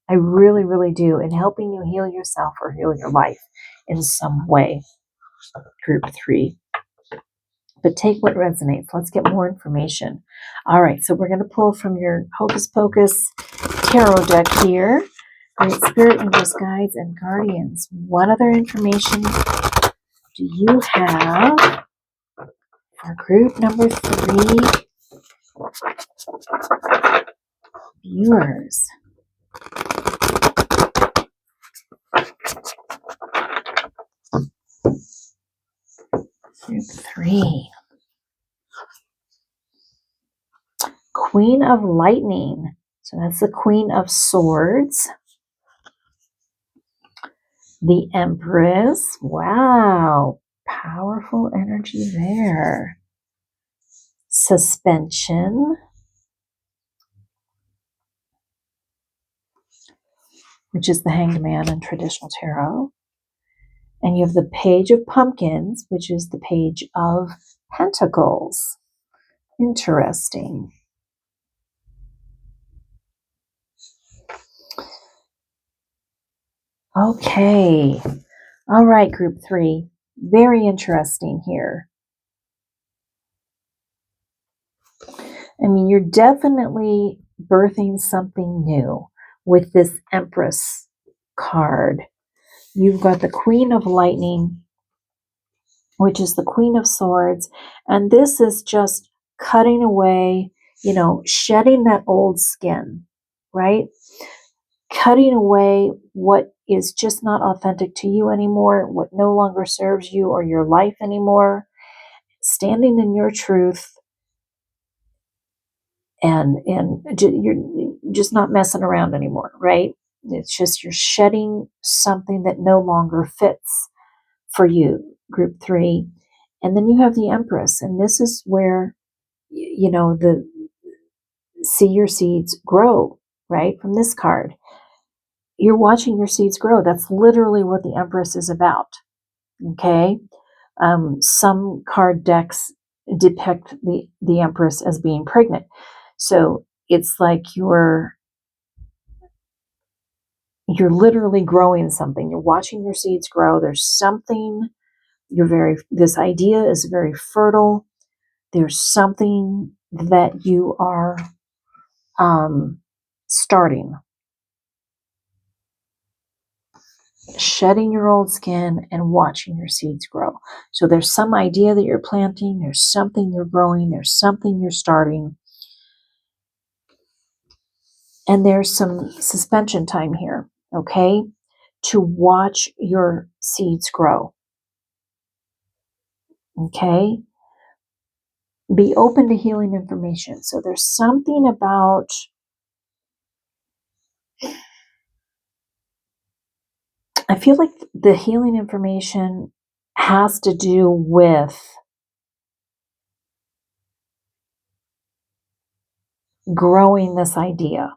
I really, really do. And helping you heal yourself or heal your life in some way. Group 3. But take what resonates. Let's get more information. All right, so we're going to pull from your Hocus Pocus tarot deck here. Great Spirit, Angels, Guides, and Guardians. What other information do you have for group number 3 viewers? Group 3. Queen of Lightning. So that's the Queen of Swords. The Empress. Wow. Powerful energy there. Suspension. Which is the Hanged Man in traditional tarot. And you have the Page of Pumpkins, which is the Page of Pentacles. Interesting. Okay. All right, group 3. Very interesting here. I mean, you're definitely birthing something new with this Empress card. You've got the Queen of Lightning, which is the Queen of Swords. And this is just cutting away, shedding that old skin, right? Cutting away what is just not authentic to you anymore, what no longer serves you or your life anymore. Standing in your truth, and you're just not messing around anymore, right? It's just you're shedding something that no longer fits for you, group 3. And then you have the Empress, and this is where the see your seeds grow, right? From this card, you're watching your seeds grow. That's literally what the Empress is about. Okay. Some card decks depict the Empress as being pregnant. So it's like you're literally growing something. You're watching your seeds grow. There's something, this idea is very fertile. There's something that you are starting. Shedding your old skin and watching your seeds grow. So there's some idea that you're planting. There's something you're growing. There's something you're starting. And there's some suspension time here, okay, to watch your seeds grow. Okay? Be open to healing information. So there's something about I feel like the healing information has to do with growing this idea.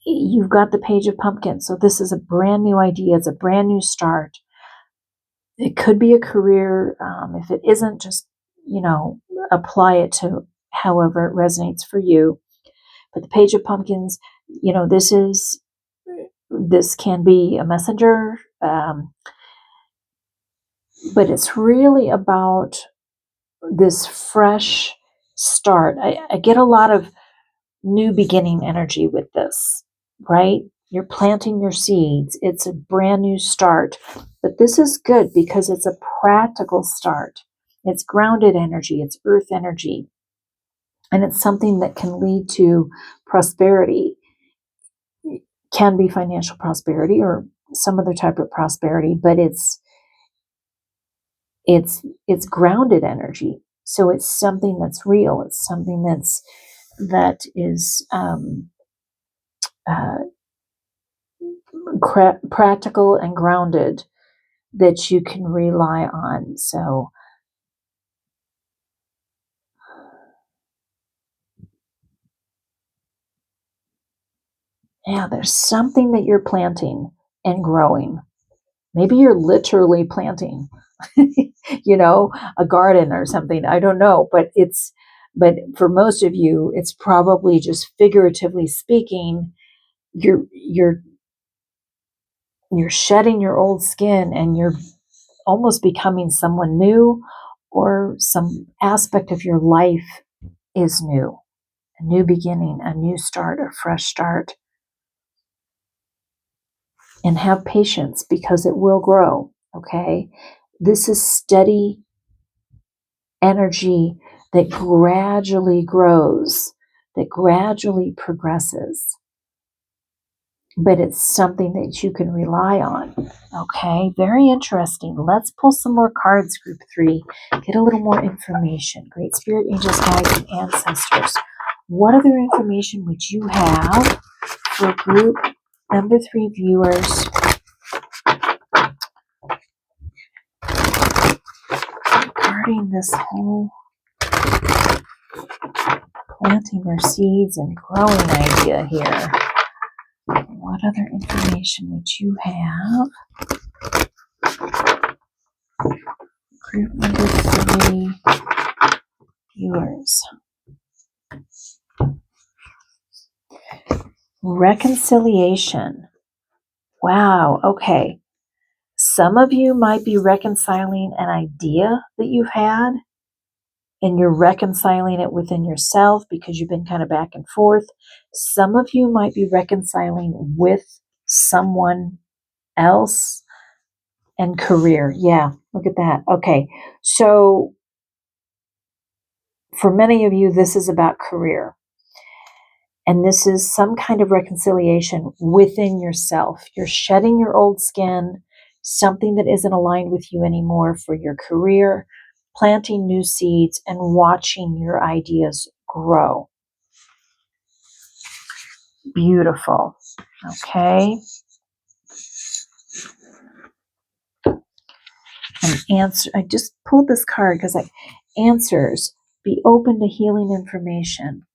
You've got the Page of Pumpkins. So this is a brand new idea. It's a brand new start. It could be a career. If it isn't, just, apply it to however it resonates for you. But the Page of Pumpkins, this can be a messenger, but it's really about this fresh start. I get a lot of new beginning energy with this, right? You're planting your seeds. It's a brand new start. But this is good because it's a practical start. It's grounded energy, it's earth energy, and it's something that can lead to prosperity. It can be financial prosperity or some other type of prosperity, but it's grounded energy. So it's something that's real. It's something that is uh, practical and grounded, that you can rely on. So yeah, there's something that you're planting and growing. Maybe you're literally planting, a garden or something. I don't know, but for most of you, it's probably just figuratively speaking. You're shedding your old skin and you're almost becoming someone new, or some aspect of your life is new. A new beginning, a new start, a fresh start. And have patience because it will grow, okay? This is steady energy that gradually grows, that gradually progresses. But it's something that you can rely on, okay? Very interesting. Let's pull some more cards, group 3. Get a little more information. Great Spirit, Angels, Guides, and Ancestors. What other information would you have for group number 3 viewers regarding this whole planting their seeds and growing idea here? What other information would you have? Group number 3 viewers. Reconciliation. Wow, okay. Some of you might be reconciling an idea that you've had, and you're reconciling it within yourself because you've been kind of back and forth. Some of you might be reconciling with someone else. And career. Yeah, look at that. Okay, so for many of you, this is about career. And this is some kind of reconciliation within yourself. You're shedding your old skin, something that isn't aligned with you anymore for your career, planting new seeds, and watching your ideas grow. Beautiful. Okay. An answer. I just pulled this card because answers. Be open to healing information.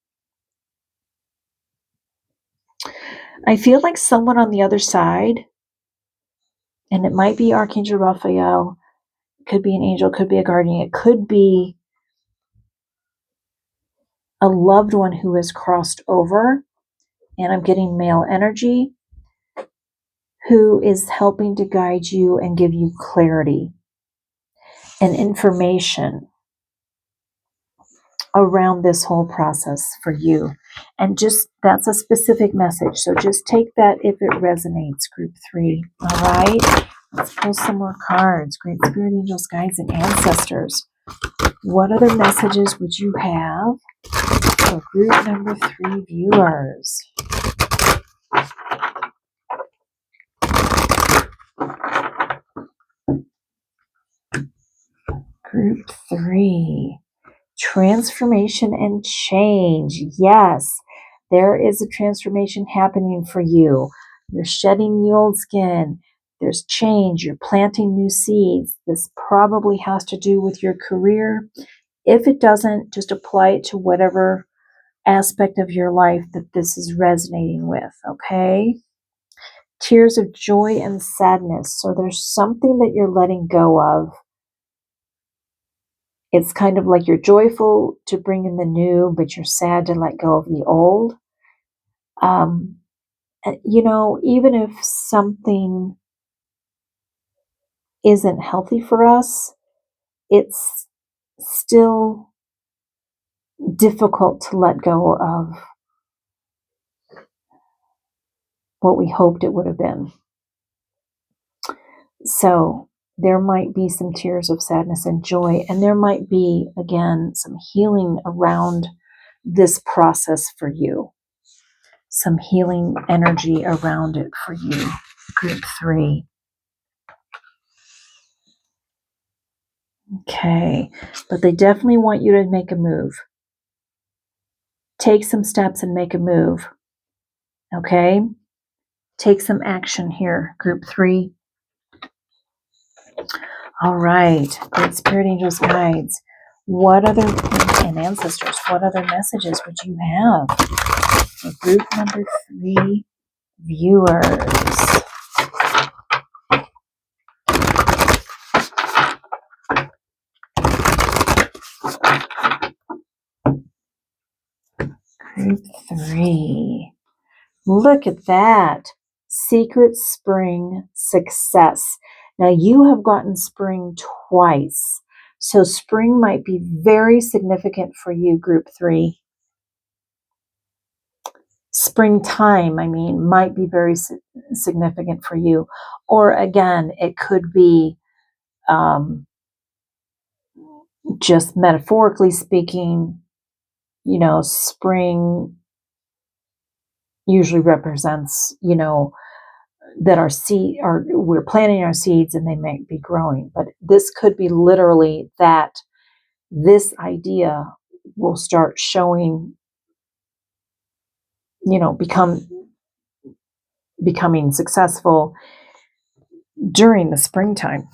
I feel like someone on the other side, and it might be Archangel Raphael, could be an angel, could be a guardian, it could be a loved one who has crossed over, and I'm getting male energy, who is helping to guide you and give you clarity and information around this whole process for you. And just, that's a specific message. So just take that if it resonates, group 3. All right. Let's pull some more cards. Great Spirit, Angels, Guides, and Ancestors. What other messages would you have for group number 3 viewers? Group 3. Transformation and change. Yes, there is a transformation happening for you. You're shedding the old skin. There's change. You're planting new seeds. This probably has to do with your career. If it doesn't, just apply it to whatever aspect of your life that this is resonating with, okay? Tears of joy and sadness. So there's something that you're letting go of. It's kind of like you're joyful to bring in the new, but you're sad to let go of the old. Um, even if something isn't healthy for us, it's still difficult to let go of what we hoped it would have been. So there might be some tears of sadness and joy, and there might be, again, some healing around this process for you, some healing energy around it for you, group 3. Okay, but they definitely want you to make a move. Take some steps and make a move. Okay? Take some action here, group 3. All right, great spirit angels, guides. And ancestors, what other messages would you have for group number 3 viewers? Group 3. Look at that. Secret spring success. Now you have gotten spring twice. So spring might be very significant for you, group 3. Springtime, might be very significant for you. Or again, it could be just metaphorically speaking, spring usually represents, that our seed, or we're planting our seeds and they might be growing. But this could be literally that this idea will start showing, becoming successful during the springtime.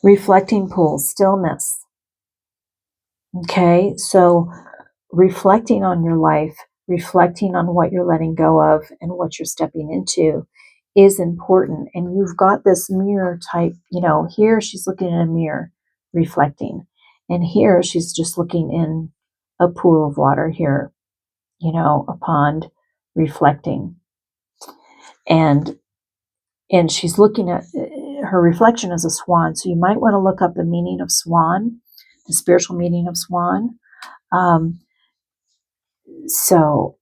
Reflecting pool, stillness. Okay, so reflecting on your life, reflecting on what you're letting go of and what you're stepping into is important. And you've got this mirror type, here she's looking in a mirror, reflecting. And here she's just looking in a pool of water here, a pond, reflecting. And she's looking at her reflection as a swan. So you might want to look up the meaning of swan, the spiritual meaning of swan. So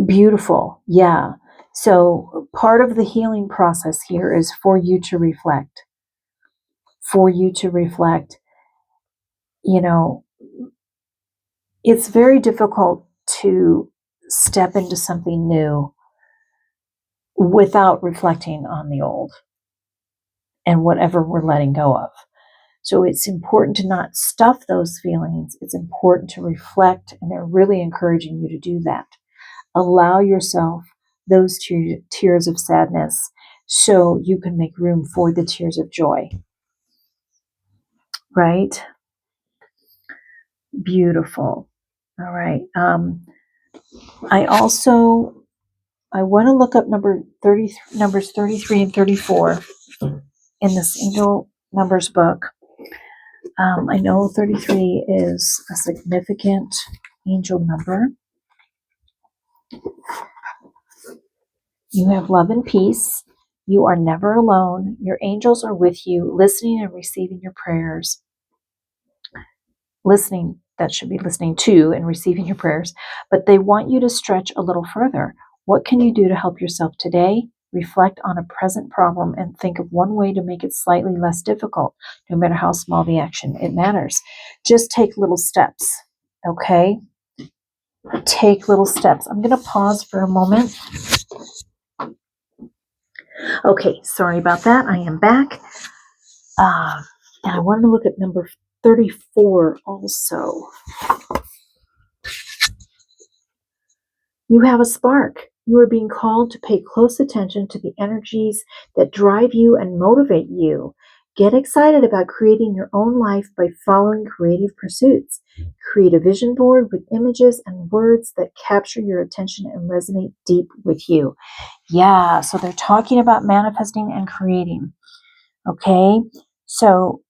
beautiful. Yeah. So part of the healing process here is for you to reflect. It's very difficult to step into something new without reflecting on the old and whatever we're letting go of. So it's important to not stuff those feelings. It's important to reflect, and they're really encouraging you to do that. Allow yourself those tears of sadness so you can make room for the tears of joy. Right? Beautiful. All right. I want to look up numbers 33 and 34 in this Angel Numbers book. I know 33 is a significant angel number. You have love and peace. You are never alone. Your angels are with you, listening and receiving your prayers. Listening, that should be listening to and receiving your prayers. But they want you to stretch a little further. What can you do to help yourself today? Reflect on a present problem and think of one way to make it slightly less difficult, no matter how small the action. It matters. Just take little steps, okay? Take little steps. I'm going to pause for a moment. Okay, sorry about that. I am back. And I wanted to look at number 34 also. You have a spark. You are being called to pay close attention to the energies that drive you and motivate you. Get excited about creating your own life by following creative pursuits. Create a vision board with images and words that capture your attention and resonate deep with you. Yeah, so they're talking about manifesting and creating. Okay, so,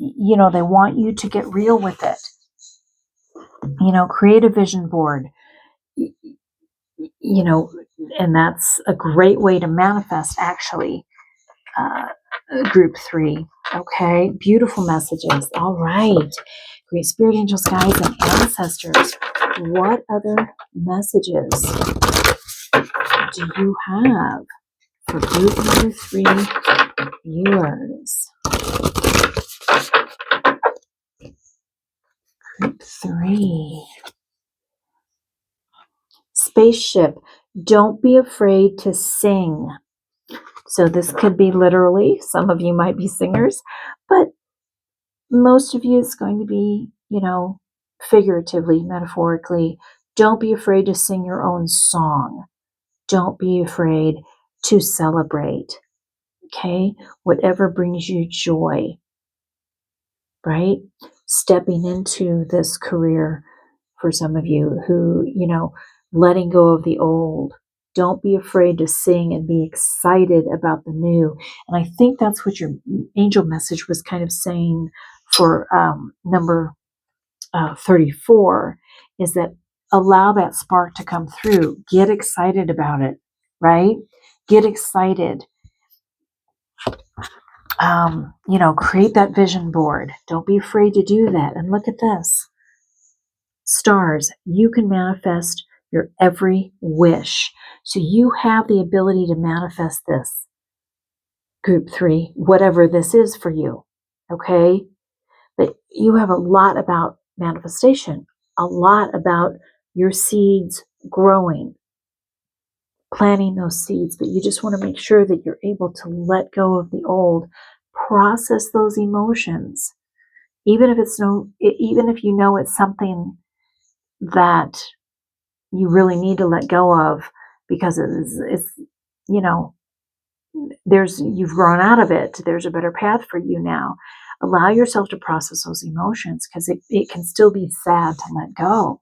they want you to get real with it. Create a vision board, and that's a great way to manifest, actually. Group 3. Okay, beautiful messages. All right, great spirit angels, guides, and ancestors. What other messages do you have for group number 3 viewers? Group 3. Spaceship. Don't be afraid to sing. So this could be literally, some of you might be singers, but most of you it's going to be, figuratively, metaphorically. Don't be afraid to sing your own song. Don't be afraid to celebrate. Okay? Whatever brings you joy, right? Stepping into this career for some of you who, letting go of the old. Don't be afraid to sing and be excited about the new. And I think that's what your angel message was kind of saying for number 34, is that allow that spark to come through. Get excited about it, right? Get excited. Create that vision board. Don't be afraid to do that. And look at this. Stars, you can manifest your every wish. So you have the ability to manifest this. Group 3, whatever this is for you. Okay? But you have a lot about manifestation, a lot about your seeds growing, planting those seeds, but you just want to make sure that you're able to let go of the old, process those emotions, even if you know it's something that you really need to let go of because it's you've grown out of it. There's a better path for you now. Allow yourself to process those emotions because it can still be sad to let go.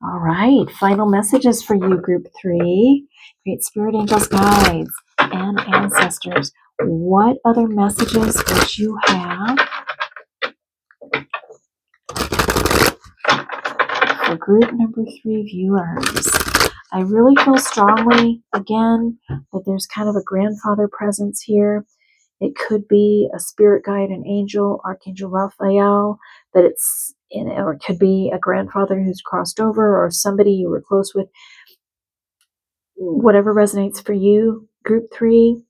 All right, final messages for you, group 3. Great spirit angels, guides, and ancestors. What other messages would you have for group number 3 viewers? I really feel strongly, again, that there's kind of a grandfather presence here. It could be a spirit guide, an angel, Archangel Raphael, or it could be a grandfather who's crossed over or somebody you were close with. Whatever resonates for you, group 3.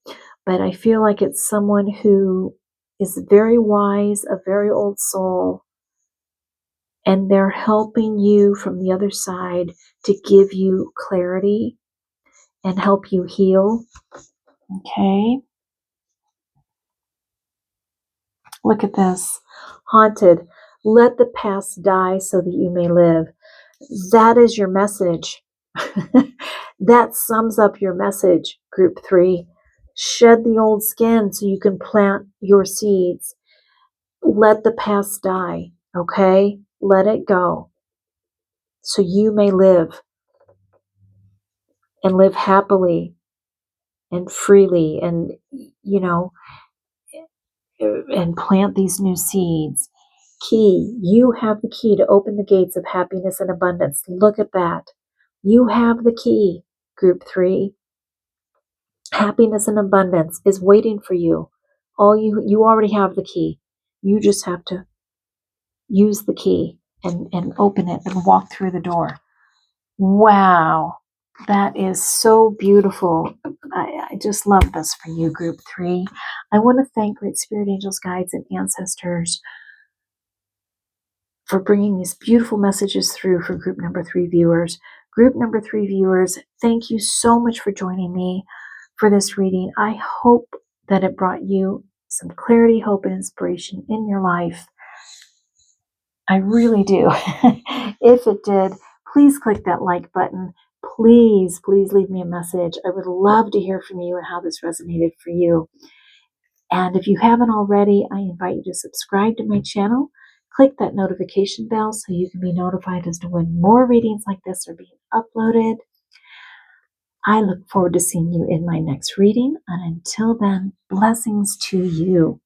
But I feel like it's someone who is very wise, a very old soul, and they're helping you from the other side to give you clarity and help you heal. Okay. Look at this. Haunted. Let the past die so that you may live. That is your message. That sums up your message, group 3. Shed the old skin so you can plant your seeds. Let the past die, okay? Let it go so you may live and live happily and freely and, and plant these new seeds. Key, you have the key to open the gates of happiness and abundance. Look at that. You have the key, group 3. Happiness and abundance is waiting for you. You already have the key. You just have to use the key and open it and walk through the door. Wow, that is so beautiful. I just love this for you, group 3. I want to thank great spirit angels, guides, and ancestors for bringing these beautiful messages through for group number 3 viewers. Group number 3 viewers, thank you so much for joining me for this reading. I hope that it brought you some clarity, hope, and inspiration in your life. I really do. If it did, please click that like button. Please leave me a message. I would love to hear from you and how this resonated for you. And if you haven't already, I invite you to subscribe to my channel. Click that notification bell so you can be notified as to when more readings like this are being uploaded. I look forward to seeing you in my next reading. And until then, blessings to you.